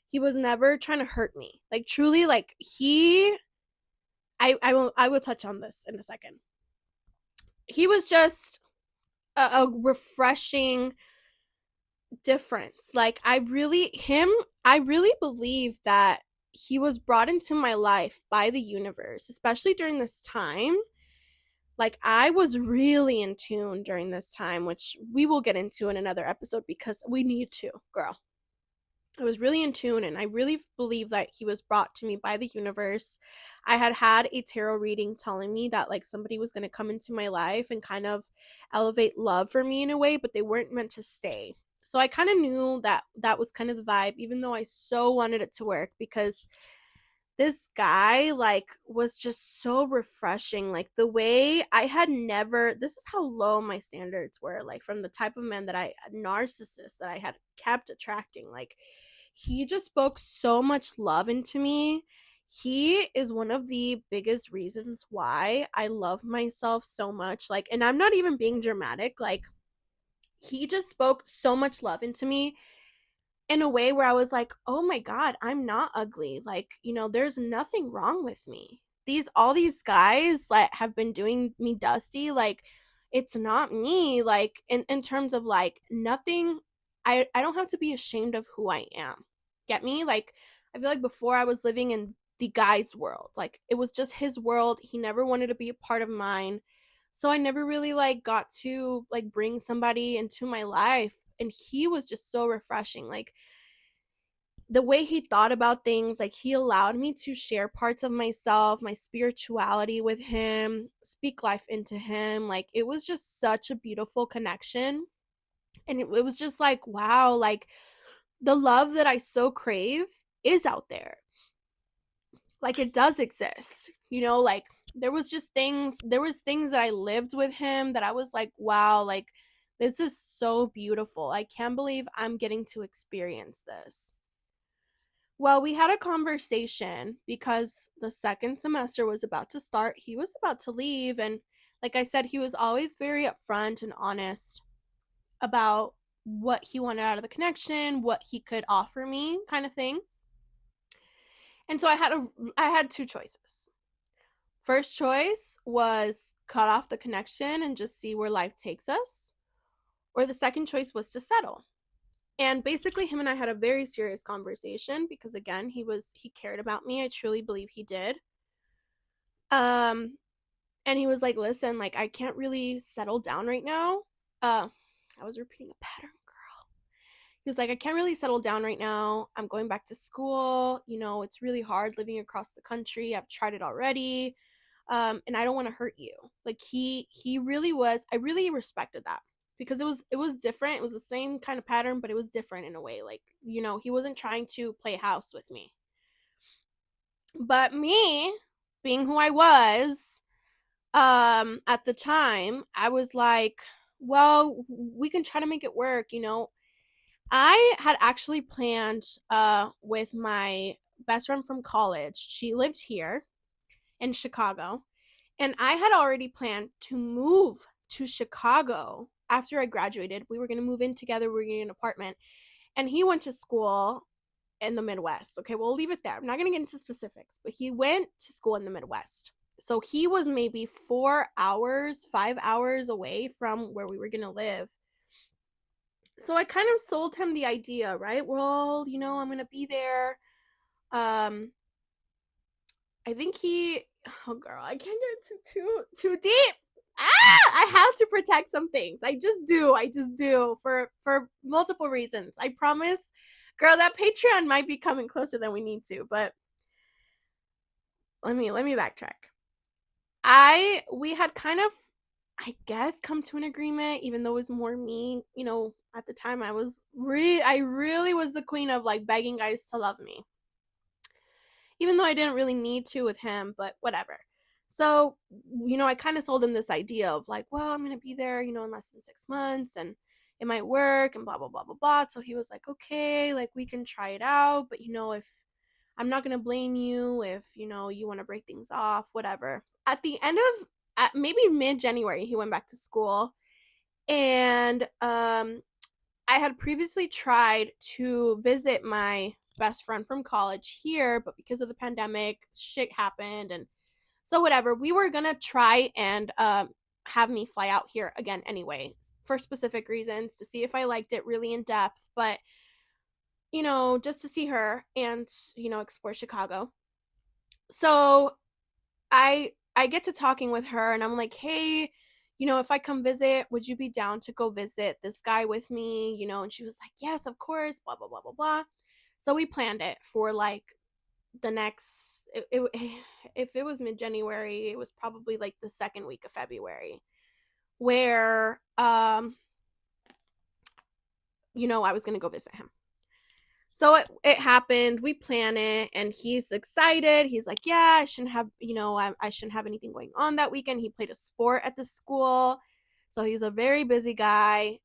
He was never trying to hurt me. Like, truly, like I will touch on this in a second. He was just a refreshing difference. Like, I really believe that he was brought into my life by the universe, especially during this time. Like, I was really in tune during this time, which we will get into in another episode because we need to, girl. I was really in tune, and I really believe that he was brought to me by the universe. I had a tarot reading telling me that like somebody was going to come into my life and kind of elevate love for me in a way, but they weren't meant to stay. So I kind of knew that was kind of the vibe, even though I so wanted it to work because this guy like was just so refreshing. Like, the way I had never, this is how low my standards were, like from the type of men that narcissist that I had kept attracting. Like, he just spoke so much love into me. He is one of the biggest reasons why I love myself so much. Like, and I'm not even being dramatic. Like, he just spoke so much love into me in a way where I was like, "Oh my god, I'm not ugly. Like, there's nothing wrong with me. All these guys like have been doing me dusty. Like, it's not me. Like, in terms of like nothing, I don't have to be ashamed of who I am. Get me? Like, I feel like before I was living in the guy's world. Like, it was just his world. He never wanted to be a part of mine. So I never really like got to like bring somebody into my life, and he was just so refreshing. Like, the way he thought about things, like he allowed me to share parts of myself, my spirituality with him, speak life into him. Like, it was just such a beautiful connection. And it was just like, wow, like the love that I so crave is out there. Like, it does exist. Like, there was things that I lived with him that I was like, wow, like this is so beautiful. I can't believe I'm getting to experience this. Well, we had a conversation because the second semester was about to start. He was about to leave. And like I said, he was always very upfront and honest about what he wanted out of the connection, what he could offer me, kind of thing. And so I had two choices. First choice was cut off the connection and just see where life takes us. Or the second choice was to settle. And basically him and I had a very serious conversation because again, he cared about me. I truly believe he did. And he was like, "Listen, like I can't really settle down right now." I was repeating a pattern, girl. He was like, "I can't really settle down right now. I'm going back to school. It's really hard living across the country. I've tried it already. And I don't want to hurt you." Like he really was. I really respected that because it was different. It was the same kind of pattern, but it was different in a way. Like, he wasn't trying to play house with me. But me, being who I was, at the time, I was like, well, we can try to make it work. I had actually planned with my best friend from college. She lived here in Chicago, and I had already planned to move to Chicago after I graduated. We were going to move in together, we were going to get an apartment, and he went to school in the Midwest. Okay, we'll leave it there. I'm not going to get into specifics, but he went to school in the Midwest. So he was maybe 4 hours, 5 hours away from where we were going to live. So I kind of sold him the idea, right? Well, I'm going to be there. I think oh girl, I can't get too deep. I have to protect some things. I just do for multiple reasons. I promise. Girl, that Patreon might be coming closer than we need to, but let me backtrack. We had kind of, I guess, come to an agreement, even though it was more me. At the time I really was the queen of like begging guys to love me. Even though I didn't really need to with him, but whatever. So, I kind of sold him this idea of like, well, I'm going to be there, in less than 6 months and it might work and blah, blah, blah, blah, blah. So he was like, okay, like we can try it out. But, if I'm not going to blame you if, you want to break things off, whatever. At the end of, at maybe mid-January, he went back to school. And I had previously tried to visit my best friend from college here, but because of the pandemic, shit happened. And so, whatever, we were gonna try and have me fly out here again anyway, for specific reasons, to see if I liked it really in depth, but, just to see her and, explore Chicago. So, I get to talking with her and I'm like, hey, if I come visit, would you be down to go visit this guy with me? And she was like, yes, of course, blah, blah, blah, blah, blah. So we planned it for like the next, if it was mid January, it was probably like the second week of February where, I was going to go visit him. So it happened. We plan it, and he's excited. He's like, "Yeah, I shouldn't have, I shouldn't have anything going on that weekend." He played a sport at the school, so he's a very busy guy.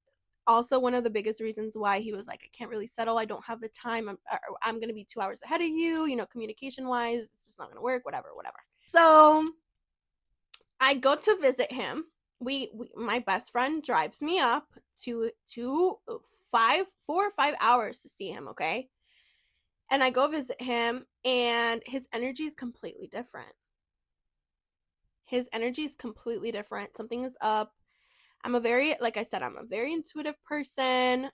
Also, one of the biggest reasons why he was like, "I can't really settle. I don't have the time. I'm gonna be 2 hours ahead of you. Communication wise, it's just not gonna work. Whatever, whatever." So I go to visit him. My best friend drives me up to 4 or 5 hours to see him, okay? And I go visit him, and his energy is completely different. His energy is completely different. Something is up. Like I said, I'm a very intuitive person.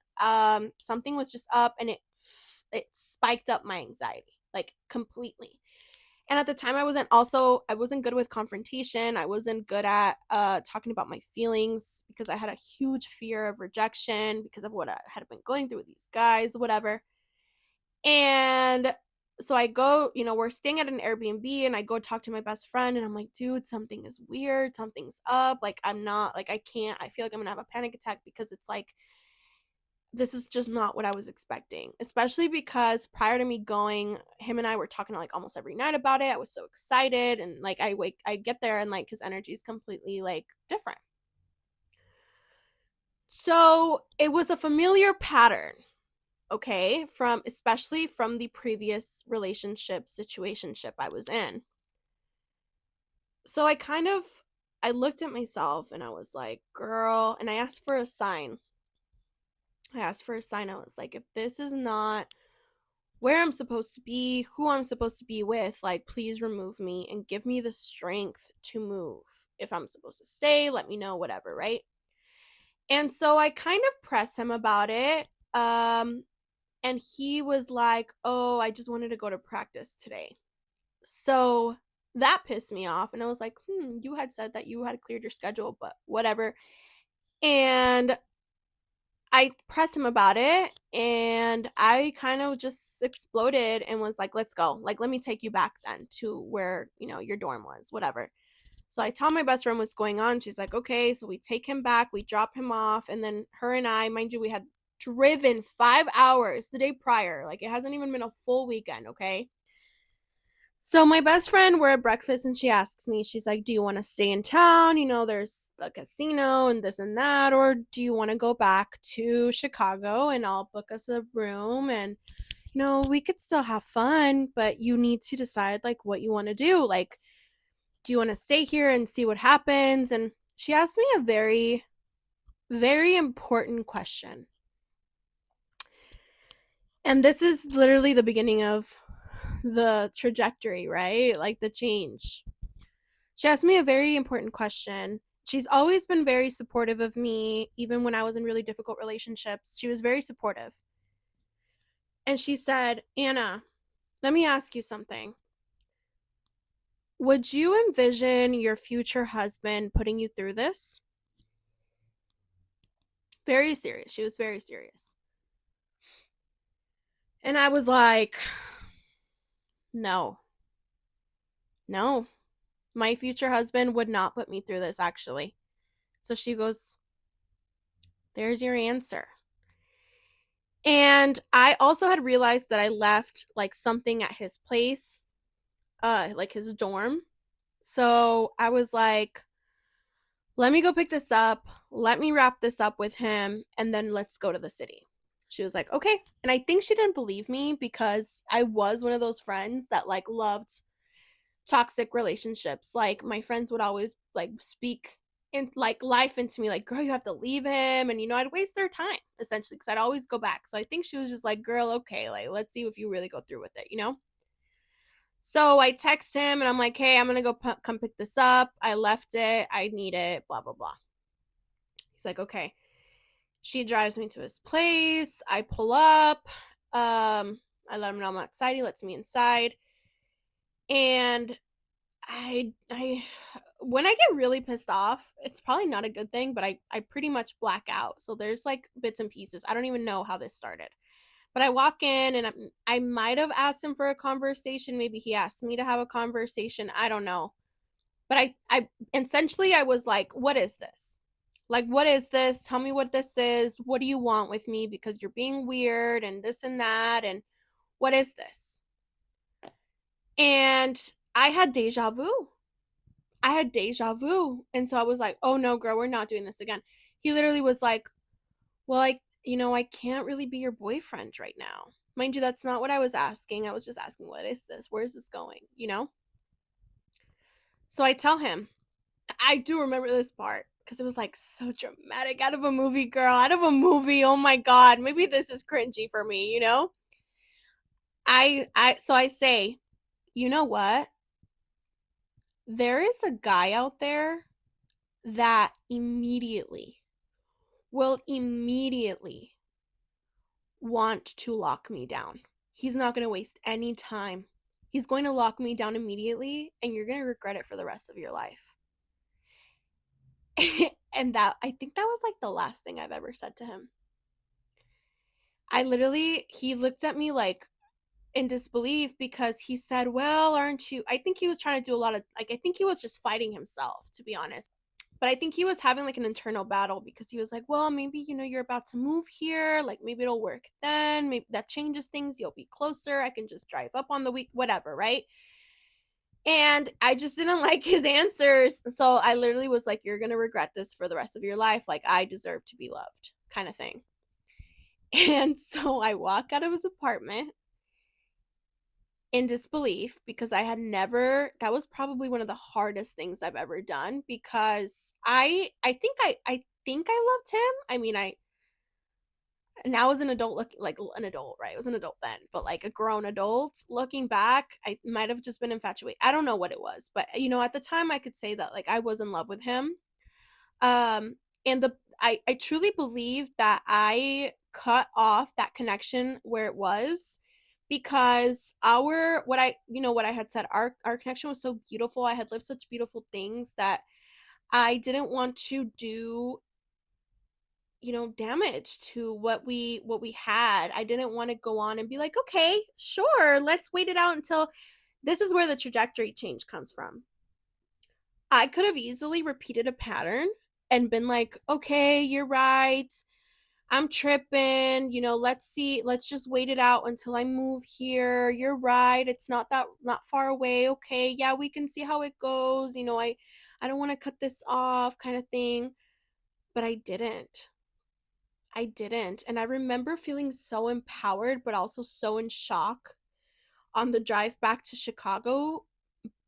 Something was just up, and it spiked up my anxiety, like completely. And at the time I wasn't good with confrontation. I wasn't good at talking about my feelings because I had a huge fear of rejection because of what I had been going through with these guys, whatever. And so I go, we're staying at an Airbnb, and I go talk to my best friend, and I'm like, dude, something is weird. Something's up. Like, I'm not, like, I can't, I feel like I'm gonna have a panic attack because it's like, this is just not what I was expecting, especially because prior to me going, him and I were talking like almost every night about it. I was so excited, and like I get there, and like his energy is completely like different. So it was a familiar pattern, okay, especially from the previous situationship I was in. So I looked at myself and I was like, girl, and I asked for a sign. I was like, if this is not where I'm supposed to be, who I'm supposed to be with. Like, please remove me and give me the strength to move. If I'm supposed to stay, let me know, whatever, right? And so I kind of press him about it. And he was like, "Oh, I just wanted to go to practice today." So that pissed me off. And I was like, you had said that you had cleared your schedule, but whatever. And I pressed him about it, and I kind of just exploded and was like, let's go. Like, let me take you back then to where, your dorm was, whatever. So I tell my best friend what's going on. She's like, okay. So we take him back, we drop him off, and then her and I, mind you, we had driven 5 hours the day prior. Like, it hasn't even been a full weekend, okay? So my best friend, we're at breakfast and she asks me, she's like, do you want to stay in town? There's a casino and this and that, or do you want to go back to Chicago and I'll book us a room and we could still have fun, but you need to decide like what you want to do. Like, do you want to stay here and see what happens? And she asked me a very, very important question. And this is literally the beginning of the trajectory, right? Like the change. She asked me a very important question. She's always been very supportive of me, even when I was in really difficult relationships. She was very supportive. And she said, Anna, let me ask you something. Would you envision your future husband putting you through this? Very serious. She was very serious. And I was like, no. No. My future husband would not put me through this, actually. So she goes, there's your answer. And I also had realized that I left like something at his place, like his dorm. So I was like, let me go pick this up. Let me wrap this up with him, and then let's go to the city. She was like, okay. And I think she didn't believe me because I was one of those friends that like loved toxic relationships. Like my friends would always like speak in like life into me, like, girl, you have to leave him. And I'd waste their time essentially because I'd always go back. So I think she was just like, girl, okay, like let's see if you really go through with it. So I text him and I'm like, hey, I'm gonna go come pick this up. I left it, I need it, blah blah blah. He's like, okay. She drives me to his place. I pull up. I let him know I'm outside. He lets me inside. And I when I get really pissed off, it's probably not a good thing, but I pretty much black out. So there's like bits and pieces. I don't even know how this started. But I walk in and I might have asked him for a conversation. Maybe he asked me to have a conversation. I don't know. But I essentially I was like, what is this? Like, what is this? Tell me what this is. What do you want with me? Because you're being weird and this and that. And what is this? And I had deja vu. I had deja vu. And so I was like, oh no, girl, we're not doing this again. He literally was like, well, I can't really be your boyfriend right now. Mind you, that's not what I was asking. I was just asking, what is this? Where is this going? So I tell him, I do remember this part because it was like so dramatic out of a movie, girl, out of a movie. Oh my God. Maybe this is cringy for me? So I say, you know what? There is a guy out there that will immediately want to lock me down. He's not going to waste any time. He's going to lock me down immediately, and you're going to regret it for the rest of your life. And that, I think that was like the last thing I've ever said to him. He looked at me like in disbelief because he said, well, aren't you? I think he was trying to do a lot of, like, I think he was just fighting himself, to be honest. But I think he was having like an internal battle because he was like, well, maybe, you're about to move here. Like, maybe it'll work then. Maybe that changes things. You'll be closer. I can just drive up on the week, whatever, right? And I just didn't like his answers. So I literally was like, you're going to regret this for the rest of your life. Like, I deserve to be loved, kind of thing. And so I walk out of his apartment in disbelief because I had never, that was probably one of the hardest things I've ever done because I think I loved him. I mean, now as an adult, looking like an adult, right? I was an adult then, but like a grown adult looking back, I might have just been infatuated. I don't know what it was, but at the time I could say that like I was in love with him. Um and I truly believe that I cut off that connection where it was because what I had said, our connection was so beautiful. I had lived such beautiful things that I didn't want to do damage to what we had. I didn't want to go on and be like, okay, sure, let's wait it out until this is where the trajectory change comes from. I could have easily repeated a pattern and been like, okay, you're right. I'm tripping, let's see, let's just wait it out until I move here. You're right. It's not far away. Okay, yeah, we can see how it goes. I don't want to cut this off kind of thing. But I didn't. I didn't. And I remember feeling so empowered, but also so in shock on the drive back to Chicago.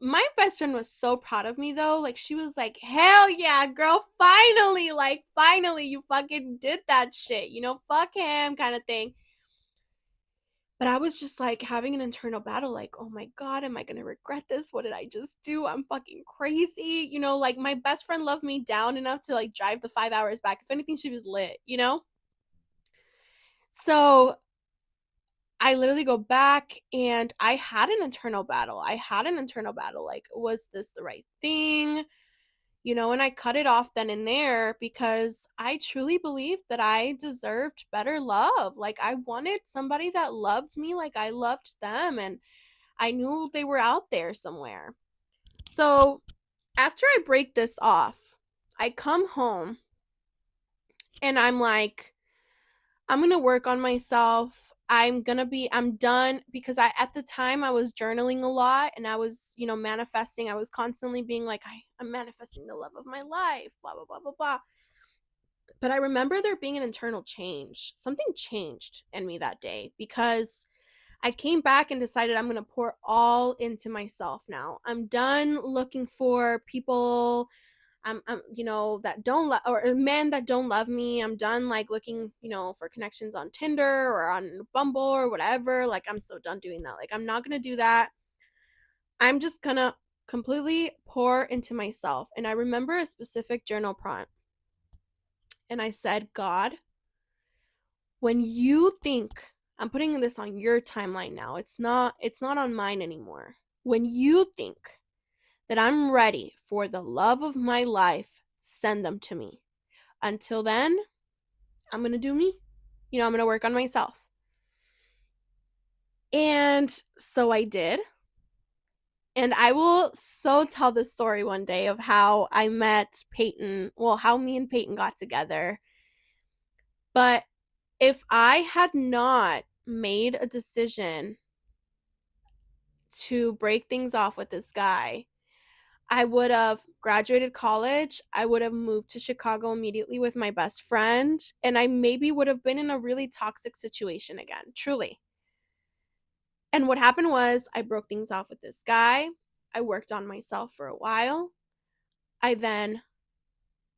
My best friend was so proud of me though. Like, she was like, hell yeah, girl, finally, like, finally, you fucking did that shit, fuck him kind of thing. But I was just like having an internal battle, like, oh my God, am I gonna regret this? What did I just do? I'm fucking crazy. Like, my best friend loved me down enough to like drive the 5 hours back. If anything, she was lit. So I literally go back and I had an internal battle. Like, was this the right thing? And I cut it off then and there because I truly believed that I deserved better love. Like, I wanted somebody that loved me like I loved them, and I knew they were out there somewhere. So after I break this off, I come home and I'm like, I'm going to work on myself. I'm done because at the time I was journaling a lot and I was, manifesting. I was constantly being like, I'm manifesting the love of my life, blah, blah, blah, blah, blah. But I remember there being an internal change. Something changed in me that day because I came back and decided I'm going to pour all into myself now. I'm done looking for people that don't or men that don't love me. I'm done like looking, for connections on Tinder or on Bumble or whatever. Like, I'm so done doing that. Like, I'm not gonna do that. I'm just gonna completely pour into myself. And I remember a specific journal prompt, and I said, God, when you think, I'm putting this on your timeline now, it's not on mine anymore. When you think that I'm ready for the love of my life, send them to me. Until then, I'm going to do me. I'm going to work on myself. And so I did. And I will so tell this story one day of how I met Peyton. Well, how me and Peyton got together. But if I had not made a decision to break things off with this guy, I would have graduated college. I would have moved to Chicago immediately with my best friend. And I maybe would have been in a really toxic situation again, truly. And what happened was I broke things off with this guy. I worked on myself for a while. I then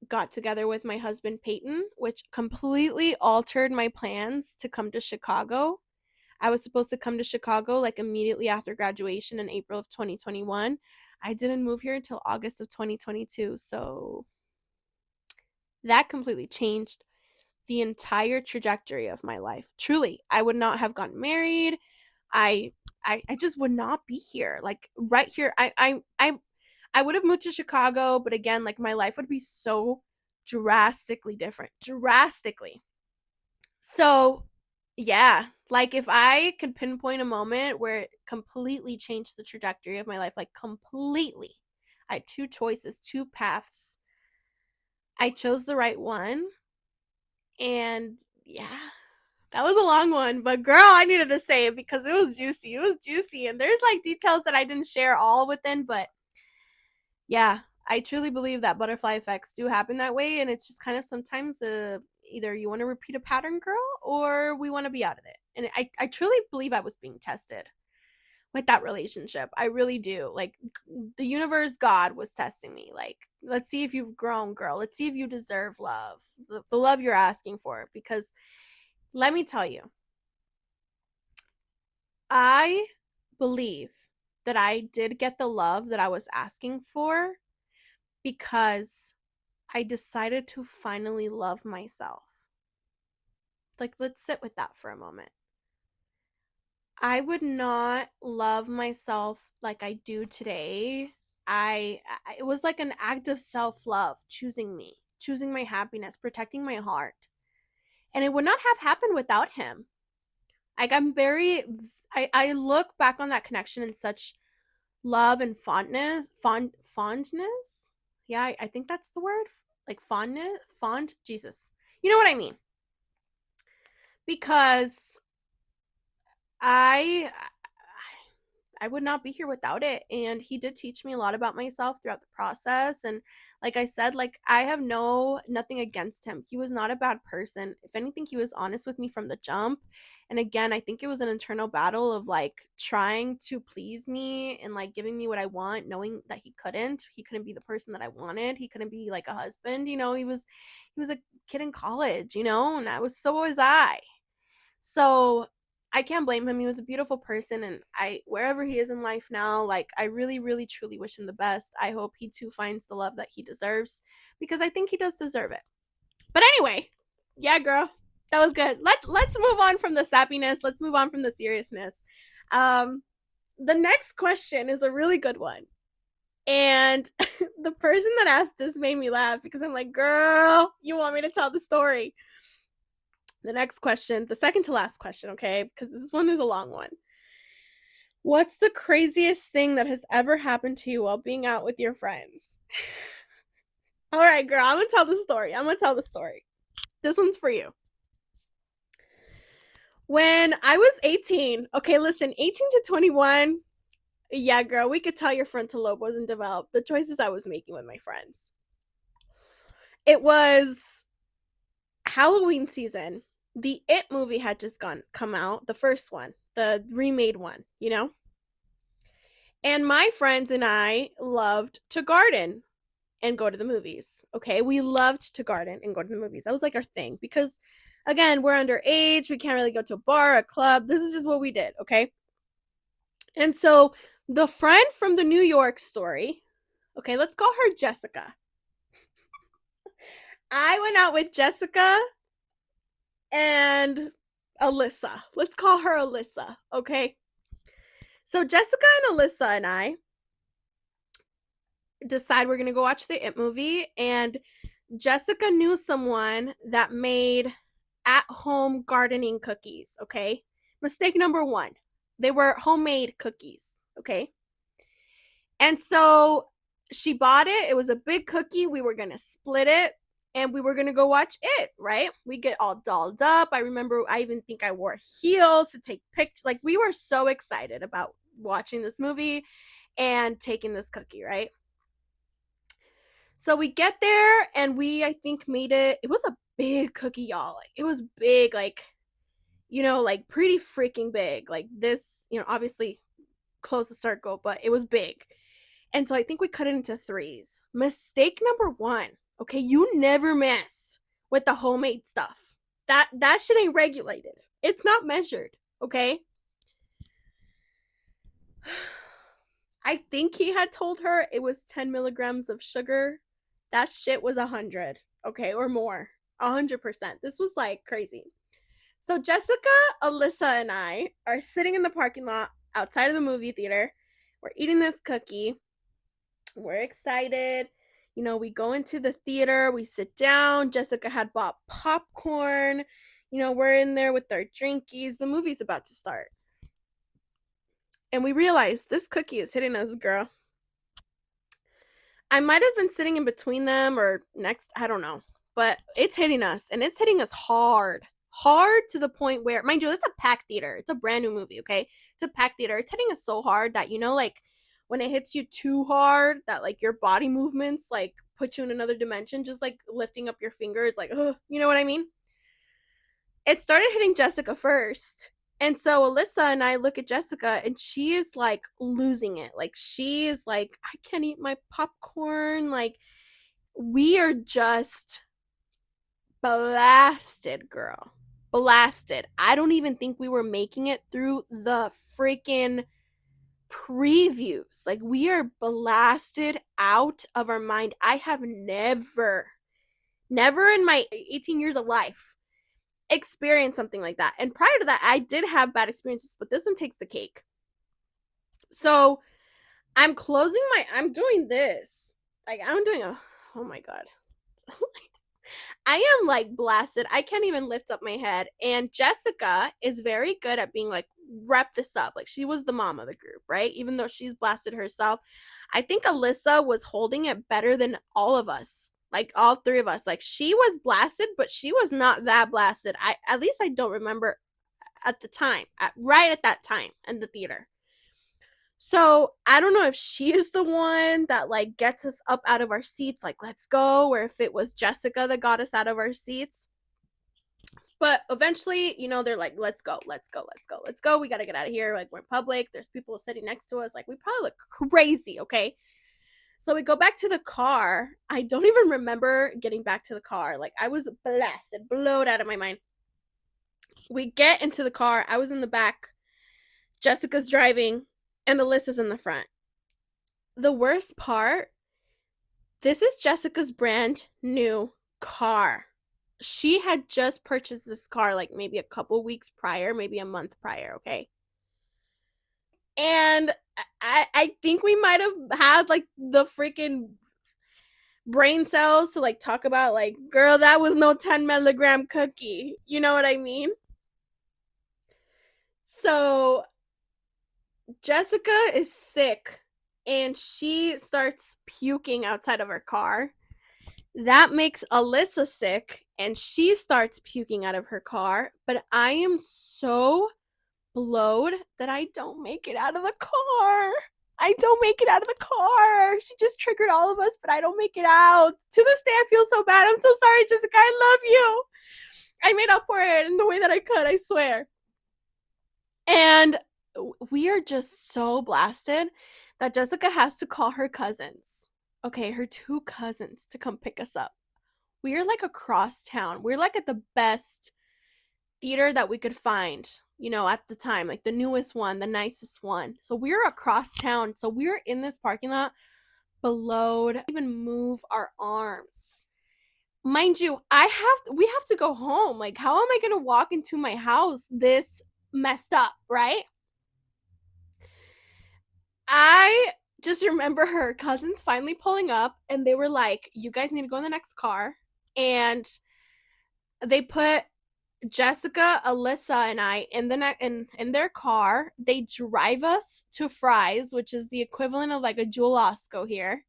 got together with my husband, Peyton, which completely altered my plans to come to Chicago. I was supposed to come to Chicago like immediately after graduation in April of 2021. I didn't move here until August of 2022. So that completely changed the entire trajectory of my life. Truly, I would not have gotten married. I just would not be here. Like, right here, I would have moved to Chicago, but again, like, my life would be so drastically different. Drastically. So, yeah, like, if I could pinpoint a moment where it completely changed the trajectory of my life, like, completely. I had two choices, two paths. I chose the right one. And yeah, that was a long one, but girl, I needed to say it because it was juicy. It was juicy. And there's like details that I didn't share all within, but yeah, I truly believe that butterfly effects do happen that way. And it's just kind of sometimes either you want to repeat a pattern, girl, or we want to be out of it. And I truly believe I was being tested with that relationship. I really do. Like, the universe, God was testing me. Like, let's see if you've grown, girl. Let's see if you deserve love, the love you're asking for. Because Let me tell you, I believe that I did get the love that I was asking for because I decided to finally love myself. Like, let's sit with that for a moment. I would not love myself like I do today. It was like an act of self-love, choosing me, choosing my happiness, protecting my heart. And it would not have happened without him. Like I look back on that connection in such love and fondness. Yeah, I think that's the word. Like Jesus. You know what I mean? Because I I would not be here without it. And he did teach me a lot about myself throughout the process. And like I said, like I have nothing against him. He was not a bad person. If anything, he was honest with me from the jump. And again, I think it was an internal battle of like trying to please me and like giving me what I want, knowing that he couldn't. He couldn't be the person that I wanted. He couldn't be like a husband, he was a kid in college, and so was I. So I can't blame him. He was a beautiful person, and wherever he is in life now, like I really, really, truly wish him the best. I hope he too finds the love that he deserves because I think he does deserve it. But anyway, yeah, girl, that was good. Let's move on from the sappiness. Let's move on from the seriousness. Um, the next question is a really good one. And the person that asked this made me laugh because I'm like, girl, you want me to tell the story? The next question, the second to last question, okay? Because this one is a long one. What's the craziest thing that has ever happened to you while being out with your friends? All right, girl, I'm gonna tell the story. This one's for you. When I was 18, okay, listen, 18 to 21, yeah, girl, we could tell your frontal lobe wasn't developed. The choices I was making with my friends. It was Halloween season. The It movie had just come out, the first one, the remade one. And my friends and I loved to garden and go to the movies. Okay, we loved to garden and go to the movies. That was like our thing because again, we're underage, we can't really go to a bar, a club. This is just what we did, okay? And so the friend from the New York story, okay, let's call her Jessica. I went out with Jessica and Alyssa. Let's call her Alyssa, okay? So Jessica and Alyssa and I decide we're going to go watch the It movie, and Jessica knew someone that made at-home gardening cookies, okay? Mistake number 1. They were homemade cookies, okay? And so she bought it. It was a big cookie. We were going to split it and we were going to go watch It, right? We get all dolled up. I remember I even think I wore heels to take pictures. Like we were so excited about watching this movie and taking this cookie, right? So we get there and I think made it. It was a big cookie, y'all. Like it was big, like like pretty freaking big. Like this, obviously close the circle, but it was big. And so I think we cut it into 3s. Mistake number 1. Okay, you never mess with the homemade stuff. That shit ain't regulated. It's not measured, okay? I think he had told her it was 10 milligrams of sugar. That shit was 100, okay, or more. 100%. This was like crazy. So Jessica, Alyssa, and I are sitting in the parking lot outside of the movie theater. We're eating this cookie. We're excited. We go into the theater, we sit down. Jessica had bought popcorn. We're in there with our drinkies. The movie's about to start. And we realize this cookie is hitting us, girl. I might have been sitting in between them or next, I don't know. But it's hitting us, and it's hitting us hard. Hard to the point where, mind you, it's a packed theater. It's a brand new movie, okay? It's a packed theater. It's hitting us so hard that, like, when it hits you too hard, that, like, your body movements, like, put you in another dimension, just, like, lifting up your fingers, like, ugh, you know what I mean? It started hitting Jessica first. And so Alyssa and I look at Jessica, and she is, like, losing it. Like, she is like, I can't eat my popcorn. Like, we are just blasted, girl. blasted. I don't even think we were making it through the freaking previews. Like, we are blasted out of our mind. I have never in my 18 years of life experienced something like that. And prior to that, I did have bad experiences, but this one takes the cake. So I'm doing this. Like, I'm doing oh my God. I am like blasted. I can't even lift up my head. And Jessica is very good at being like, rep this up. Like, she was the mom of the group, right? Even though she's blasted herself. I think Alyssa was holding it better than all of us. Like, all three of us. Like, she was blasted, but she was not that blasted. At least I don't remember at the time, right at that time in the theater. So I don't know if she is the one that like gets us up out of our seats, like, let's go, or if it was Jessica that got us out of our seats. But eventually, they're like, let's go. We got to get out of here. Like, we're in public. There's people sitting next to us. Like, we probably look crazy, okay? So we go back to the car. I don't even remember getting back to the car. Like, I was blasted, blown out of my mind. We get into the car. I was in the back. Jessica's driving. And Alyssa's in the front. The worst part, this is Jessica's brand new car. She had just purchased this car like maybe a couple weeks prior, maybe a month prior, okay? And I think we might have had like the freaking brain cells to like talk about like, girl, that was no 10 milligram cookie. You know what I mean? So Jessica is sick and she starts puking outside of her car. That makes Alyssa sick and she starts puking out of her car. But I am so blowed that I don't make it out of the car. She just triggered all of us, but I don't make it out. To this day, I feel so bad. I'm so sorry, Jessica. I love you. I made up for it in the way that I could, I swear. And we are just so blasted that Jessica has to call her cousins. Okay, her two cousins to come pick us up. We are like across town. We're like at the best theater that we could find, at the time, like the newest one, the nicest one. So we're across town. So we're in this parking lot below, even move our arms. Mind you, we have to go home. Like, how am I going to walk into my house this messed up, right? I just remember her cousins finally pulling up and they were like, you guys need to go in the next car. And they put Jessica, Alyssa, and I in their car. They drive us to Fry's, which is the equivalent of like a Jewel Osco here.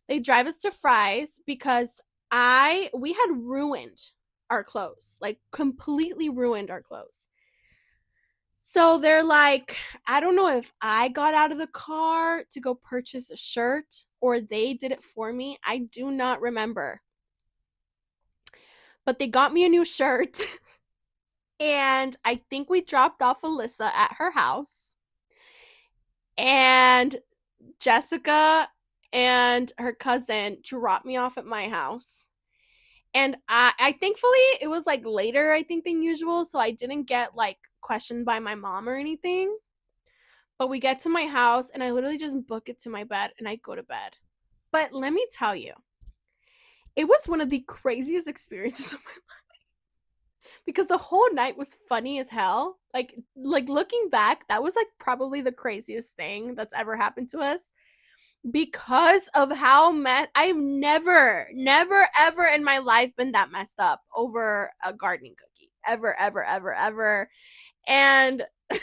They drive us to Fry's because we had ruined our clothes, like completely ruined our clothes. So they're like, I don't know if I got out of the car to go purchase a shirt or they did it for me. I do not remember. But they got me a new shirt. And I think we dropped off Alyssa at her house. And Jessica and her cousin dropped me off at my house. And I thankfully, it was like later, I think, than usual. So I didn't get like questioned by my mom or anything. But we get to my house and I literally just book it to my bed and I go to bed. But let me tell you, it was one of the craziest experiences of my life. Because the whole night was funny as hell. Like looking back, that was like probably the craziest thing that's ever happened to us. Because of how I've never ever in my life been that messed up over a gardening cookie. Ever. And it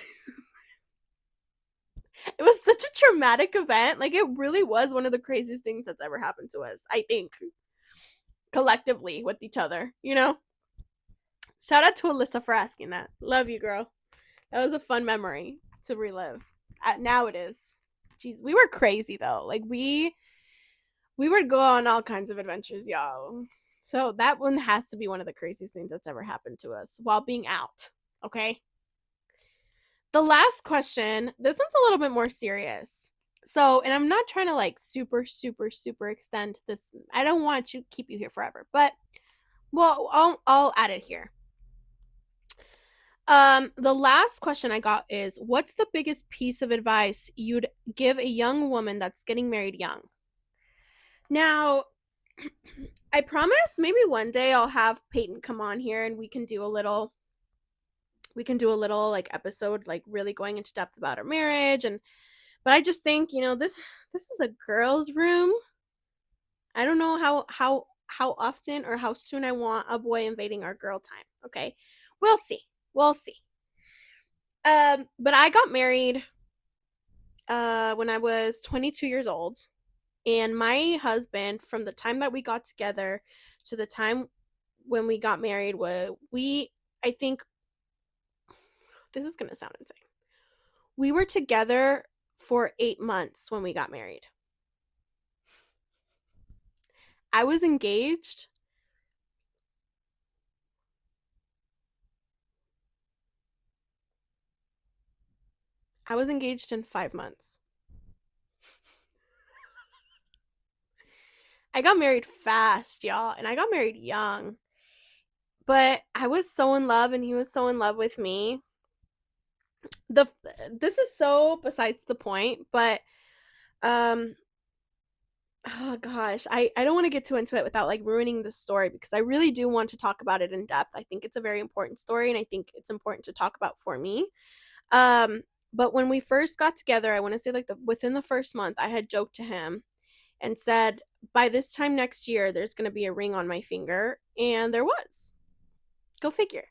was such a traumatic event. Like, it really was one of the craziest things that's ever happened to us, I think, collectively with each other, Shout out to Alyssa for asking that. Love you, girl. That was a fun memory to relive. Now it is. Jeez, we were crazy though. Like, we would go on all kinds of adventures, y'all. So that one has to be one of the craziest things that's ever happened to us while being out. Okay. The last question, this one's a little bit more serious. So, and I'm not trying to like super extend this. I don't want to keep you here forever, but well, I'll add it here. The last question I got is, what's the biggest piece of advice you'd give a young woman that's getting married young? Now, I promise maybe one day I'll have Peyton come on here and we can do a little like episode, like really going into depth about our marriage. And but I just think, this is a girl's room. I don't know how often or how soon I want a boy invading our girl time. Okay. We'll see. We'll see. But I got married when I was 22 years old. And my husband, from the time that we got together to the time when we got married, I think, this is going to sound insane. We were together for 8 months when we got married. I was engaged. I was engaged in 5 months. I got married fast, y'all, and I got married young. But I was so in love, and he was so in love with me. This is so besides the point, but um oh gosh, I don't want to get too into it without like ruining the story, because I really do want to talk about it in depth. I think it's a very important story, and I think it's important to talk about for me. Um but when we first got together, I want to say like within the first month, I had joked to him and said, by this time next year there's going to be a ring on my finger, and there was. Go figure.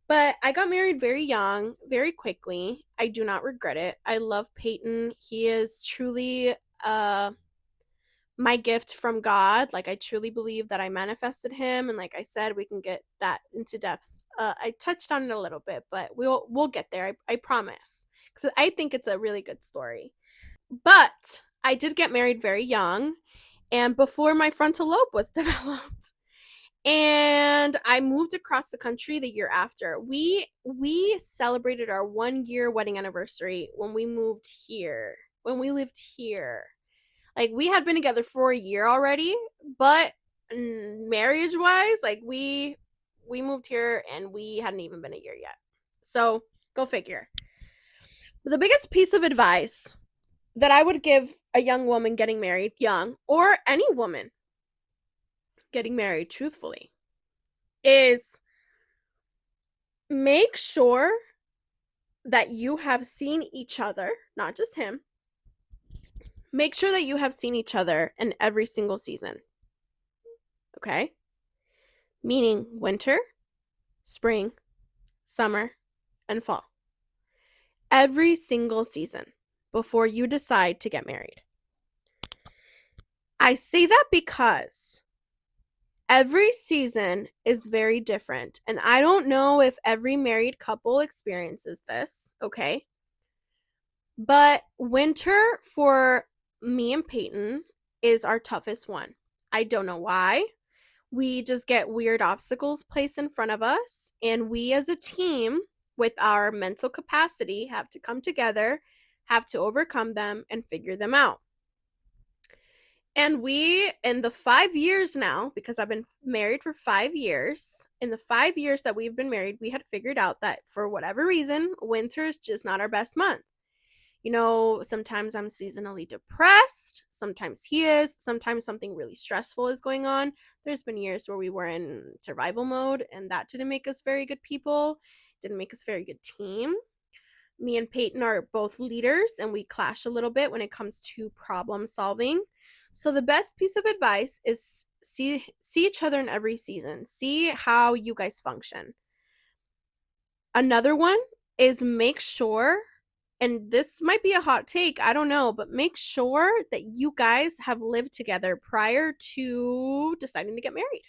But I got married very young, very quickly. I do not regret it. I love Peyton. He is truly my gift from God. Like, I truly believe that I manifested him, and like I said, we can get that into depth. I touched on it a little bit, but we'll get there. I promise, because I think it's a really good story. But I did get married very young, and before my frontal lobe was developed. And I moved across the country the year after. We celebrated our 1 year wedding anniversary when we moved here. When we lived here. Like, we had been together for a year already, but marriage wise, like we moved here and we hadn't even been a year yet. So, go figure. But the biggest piece of advice that I would give a young woman getting married young, or any woman getting married truthfully, is make sure that you have seen each other, not just him. Make sure that you have seen each other in every single season. Okay? Meaning winter, spring, summer, and fall. Every single season before you decide to get married. I say that because every season is very different, and I don't know if every married couple experiences this, okay? But winter for me and Peyton is our toughest one. I don't know why. We just get weird obstacles placed in front of us, and we as a team, with our mental capacity, have to come together, have to overcome them, and figure them out. And we, in the 5 years now, because I've been married for 5 years, in the 5 years that we've been married, we had figured out that for whatever reason, winter is just not our best month. Sometimes I'm seasonally depressed. Sometimes he is. Sometimes something really stressful is going on. There's been years where we were in survival mode, and that didn't make us very good people. Didn't make us a very good team. Me and Peyton are both leaders, and we clash a little bit when it comes to problem solving. So the best piece of advice is see each other in every season. See how you guys function. Another one is make sure, and this might be a hot take, I don't know, but make sure that you guys have lived together prior to deciding to get married.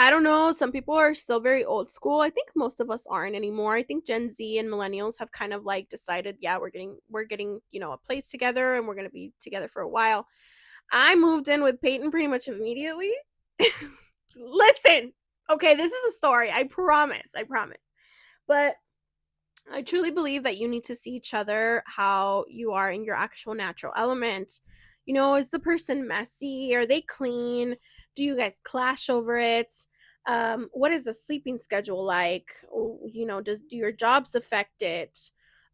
I don't know, some people are still very old school. I think most of us aren't anymore. I think Gen Z and millennials have kind of like decided, yeah, we're getting, a place together, and we're going to be together for a while. I moved in with Peyton pretty much immediately. Listen, okay, this is a story. I promise. But I truly believe that you need to see each other how you are in your actual natural element. Is the person messy? Are they clean? Do you guys clash over it? What is the sleeping schedule like? Do your jobs affect it?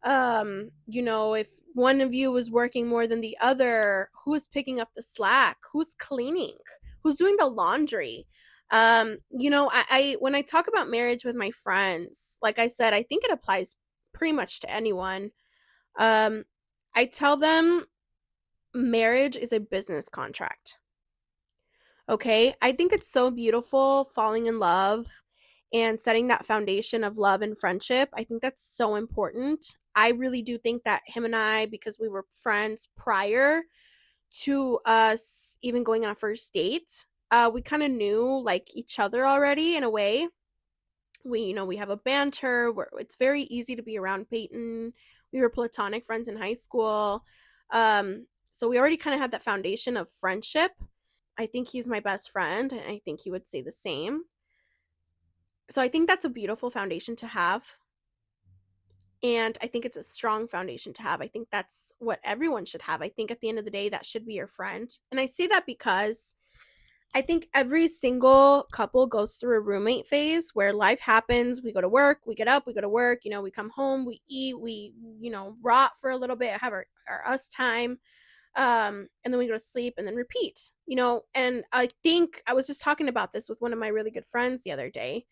If one of you was working more than the other, who is picking up the slack? Who's cleaning? Who's doing the laundry? I when I talk about marriage with my friends, like I said, I think it applies pretty much to anyone. Um, I tell them marriage is a business contract. Okay? I think it's so beautiful falling in love and setting that foundation of love and friendship. I think that's so important. I really do think that him and I, because we were friends prior to us even going on a first date, we kind of knew like each other already in a way. We have a banter where it's very easy to be around Peyton. We were platonic friends in high school. So we already kind of had that foundation of friendship. I think he's my best friend, and I think he would say the same. So I think that's a beautiful foundation to have. And I think it's a strong foundation to have. I think that's what everyone should have. I think at the end of the day, that should be your friend. And I say that because I think every single couple goes through a roommate phase where life happens. We go to work, we get up, we go to work, we come home, we eat, we, rot for a little bit, have our us time. And then we go to sleep and then repeat, and I think I was just talking about this with one of my really good friends the other day.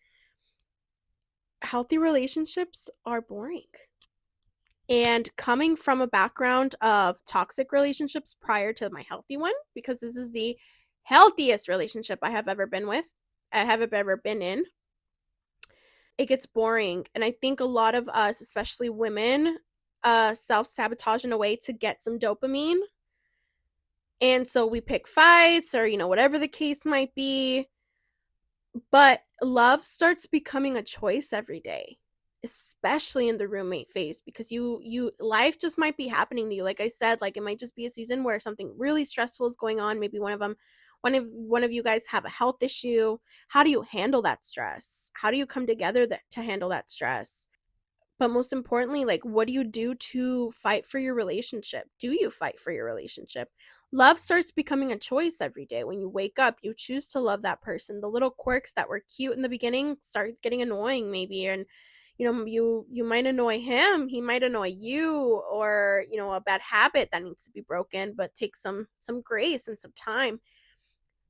Healthy relationships are boring. And coming from a background of toxic relationships prior to my healthy one, because this is the healthiest relationship I have ever been in, it gets boring. And I think a lot of us, especially women, self-sabotage in a way to get some dopamine. And so we pick fights or, whatever the case might be. But love starts becoming a choice every day, especially in the roommate phase, because you life just might be happening to you. Like I said, like it might just be a season where something really stressful is going on. Maybe one of you guys have a health issue. How do you handle that stress? How do you come together to handle that stress? But most importantly, like, what do you do to fight for your relationship? Do you fight for your relationship? Love starts becoming a choice every day. When you wake up, you choose to love that person. The little quirks that were cute in the beginning start getting annoying maybe, and you might annoy him, he might annoy you, or a bad habit that needs to be broken, but take some grace and some time.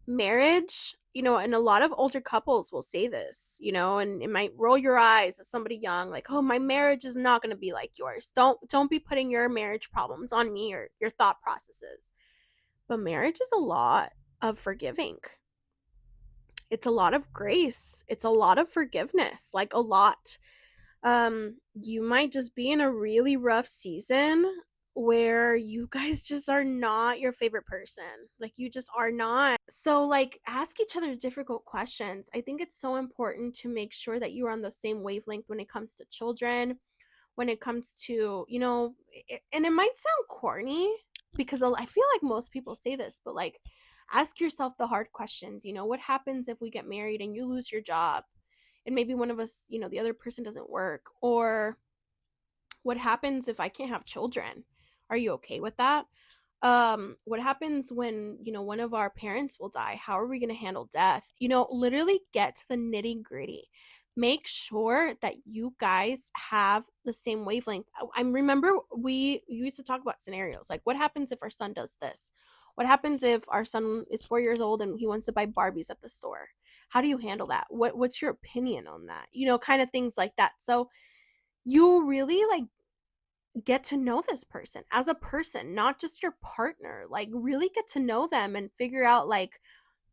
Marriage, and a lot of older couples will say this, and it might roll your eyes as somebody young, like, oh, my marriage is not going to be like yours. Don't be putting your marriage problems on me or your thought processes. But marriage is a lot of forgiving. It's a lot of grace. It's a lot of forgiveness, like a lot. You might just be in a really rough season where you guys just are not your favorite person. Like you just are not. So like ask each other difficult questions. I think it's so important to make sure that you are on the same wavelength when it comes to children, when it comes to, and it might sound corny because I feel like most people say this, but like ask yourself the hard questions. What happens if we get married and you lose your job? And maybe one of us, the other person doesn't work, or what happens if I can't have children? Are you okay with that? What happens when, one of our parents will die? How are we going to handle death? Literally get to the nitty gritty. Make sure that you guys have the same wavelength. I remember we used to talk about scenarios like, what happens if our son does this? What happens if our son is 4 years old and he wants to buy Barbies at the store? How do you handle that? What's your opinion on that? Kind of things like that. So you really like get to know this person as a person, not just your partner. Like really get to know them and figure out like,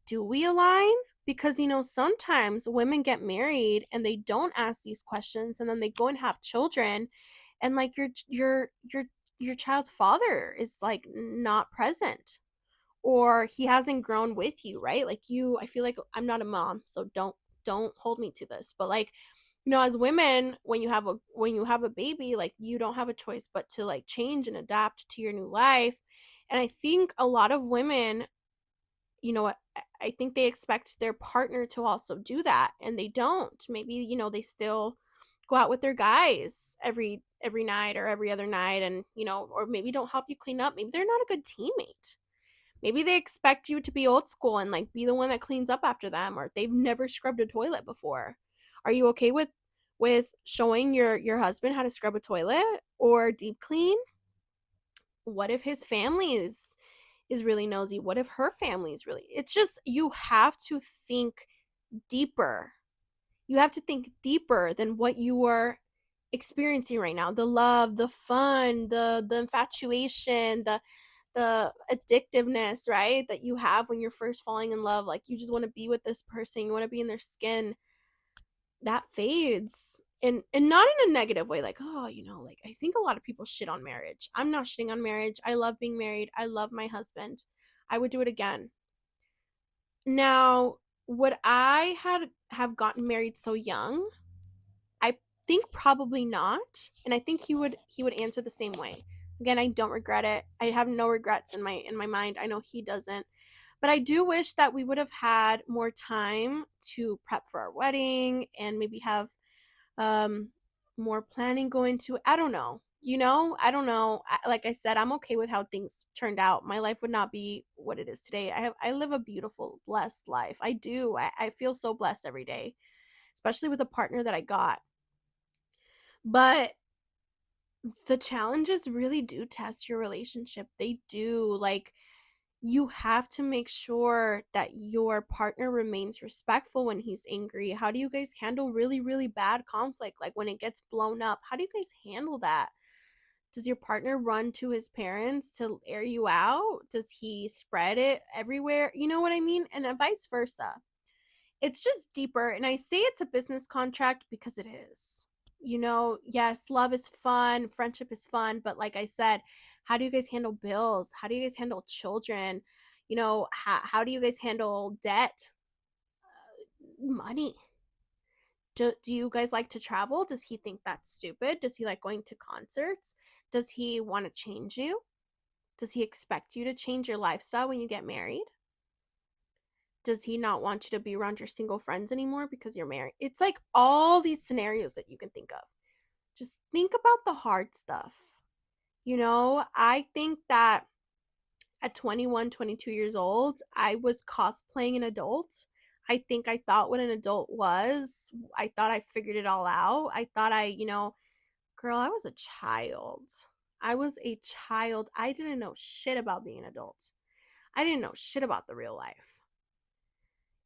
do we align? Because sometimes women get married and they don't ask these questions, and then they go and have children, and like your child's father is like not present, or he hasn't grown with you, right? Like I feel like I'm not a mom, so don't hold me to this, but like as women, when you have a baby, like you don't have a choice but to like change and adapt to your new life. And I think a lot of women, I think they expect their partner to also do that, and they don't. Maybe they still go out with their guys every night or every other night, and or maybe don't help you clean up. Maybe they're not a good teammate. Maybe they expect you to be old school and like be the one that cleans up after them, or they've never scrubbed a toilet before. Are you okay with showing your husband how to scrub a toilet or deep clean? What if his family is really nosy? What if her family is really? It's just you have to think deeper. You have to think deeper than what you are experiencing right now. The love, the fun, the infatuation, the addictiveness, right? That you have when you're first falling in love. Like you just want to be with this person, you want to be in their skin. That fades. And not in a negative way, like, oh, like I think a lot of people shit on marriage. I'm not shitting on marriage. I love being married. I love my husband. I would do it again. Now, would I have gotten married so young? I think probably not, and I think he would answer the same way. Again, I don't regret it. I have no regrets in my mind. I know he doesn't. But I do wish that we would have had more time to prep for our wedding and maybe have um more planning going to I don't know. I don't know. Like I said, I'm okay with how things turned out. My life would not be what it is today. I live a beautiful, blessed life. I do. I feel so blessed every day, especially with the partner that I got. But the challenges really do test your relationship. They do. Like, you have to make sure that your partner remains respectful when he's angry. How do you guys handle really, really bad conflict? Like when it gets blown up, how do you guys handle that? Does your partner run to his parents to air you out? Does he spread it everywhere? You know what I mean? And then vice versa. It's just deeper. And I say it's a business contract because it is. Yes, love is fun, friendship is fun, but like I said, how do you guys handle bills? How do you guys handle children? How do you guys handle debt, money? Do you guys like to travel? Does he think that's stupid? Does he like going to concerts? Does he want to change you? Does he expect you to change your lifestyle when you get married? Does he not want you to be around your single friends anymore because you're married? It's like all these scenarios that you can think of. Just think about the hard stuff. I think that at 21, 22 years old, I was cosplaying an adult. I think I thought what an adult was. I thought I figured it all out. I thought girl, I was a child. I was a child. I didn't know shit about being an adult. I didn't know shit about the real life.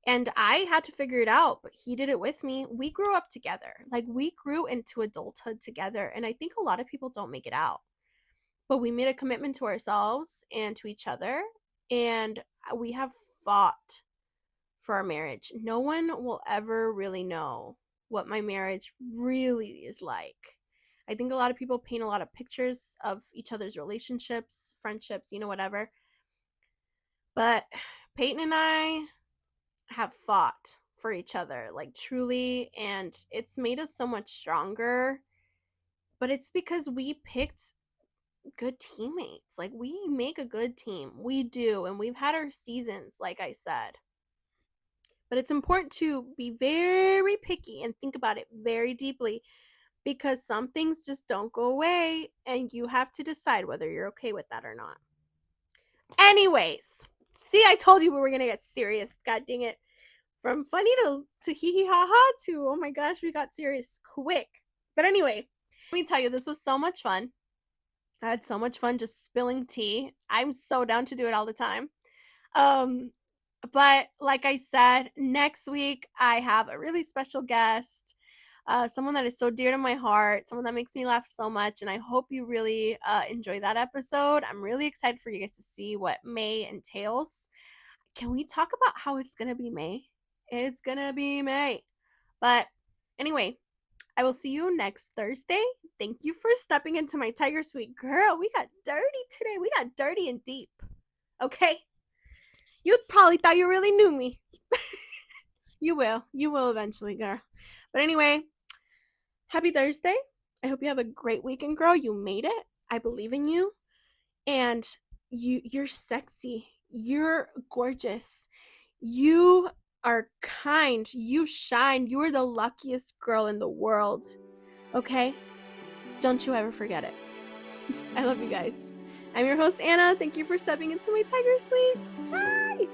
And I had to figure it out, but he did it with me. We grew up together. Like we grew into adulthood together. And I think a lot of people don't make it out. But we made a commitment to ourselves and to each other. And we have fought for our marriage. No one will ever really know what my marriage really is like. I think a lot of people paint a lot of pictures of each other's relationships, friendships, whatever. But Peyton and I have fought for each other, like truly, and it's made us so much stronger. But it's because we picked good teammates. Like we make a good team. We do, and we've had our seasons, like I said. But it's important to be very picky and think about it very deeply because some things just don't go away and you have to decide whether you're okay with that or not. Anyways, see, I told you we were going to get serious. God dang it. From funny to hee hee ha ha to, oh my gosh, we got serious quick. But anyway, let me tell you, this was so much fun. I had so much fun just spilling tea. I'm so down to do it all the time. But like I said, next week I have a really special guest, someone that is so dear to my heart, someone that makes me laugh so much, and I hope you really enjoy that episode. I'm really excited for you guys to see what May entails. Can we talk about how it's gonna be May? It's gonna be May. But anyway, I will see you next Thursday. Thank you for stepping into my Tiger Suite. Girl, we got dirty today. We got dirty and deep. Okay? You probably thought you really knew me. You will. You will eventually, girl. But anyway, happy Thursday. I hope you have a great weekend, girl. You made it. I believe in you. And you're sexy. You're gorgeous. You are kind. You shine. You are the luckiest girl in the world. Okay? Don't you ever forget it. I love you guys. I'm your host, Anna. Thank you for stepping into my tiger suite. Bye!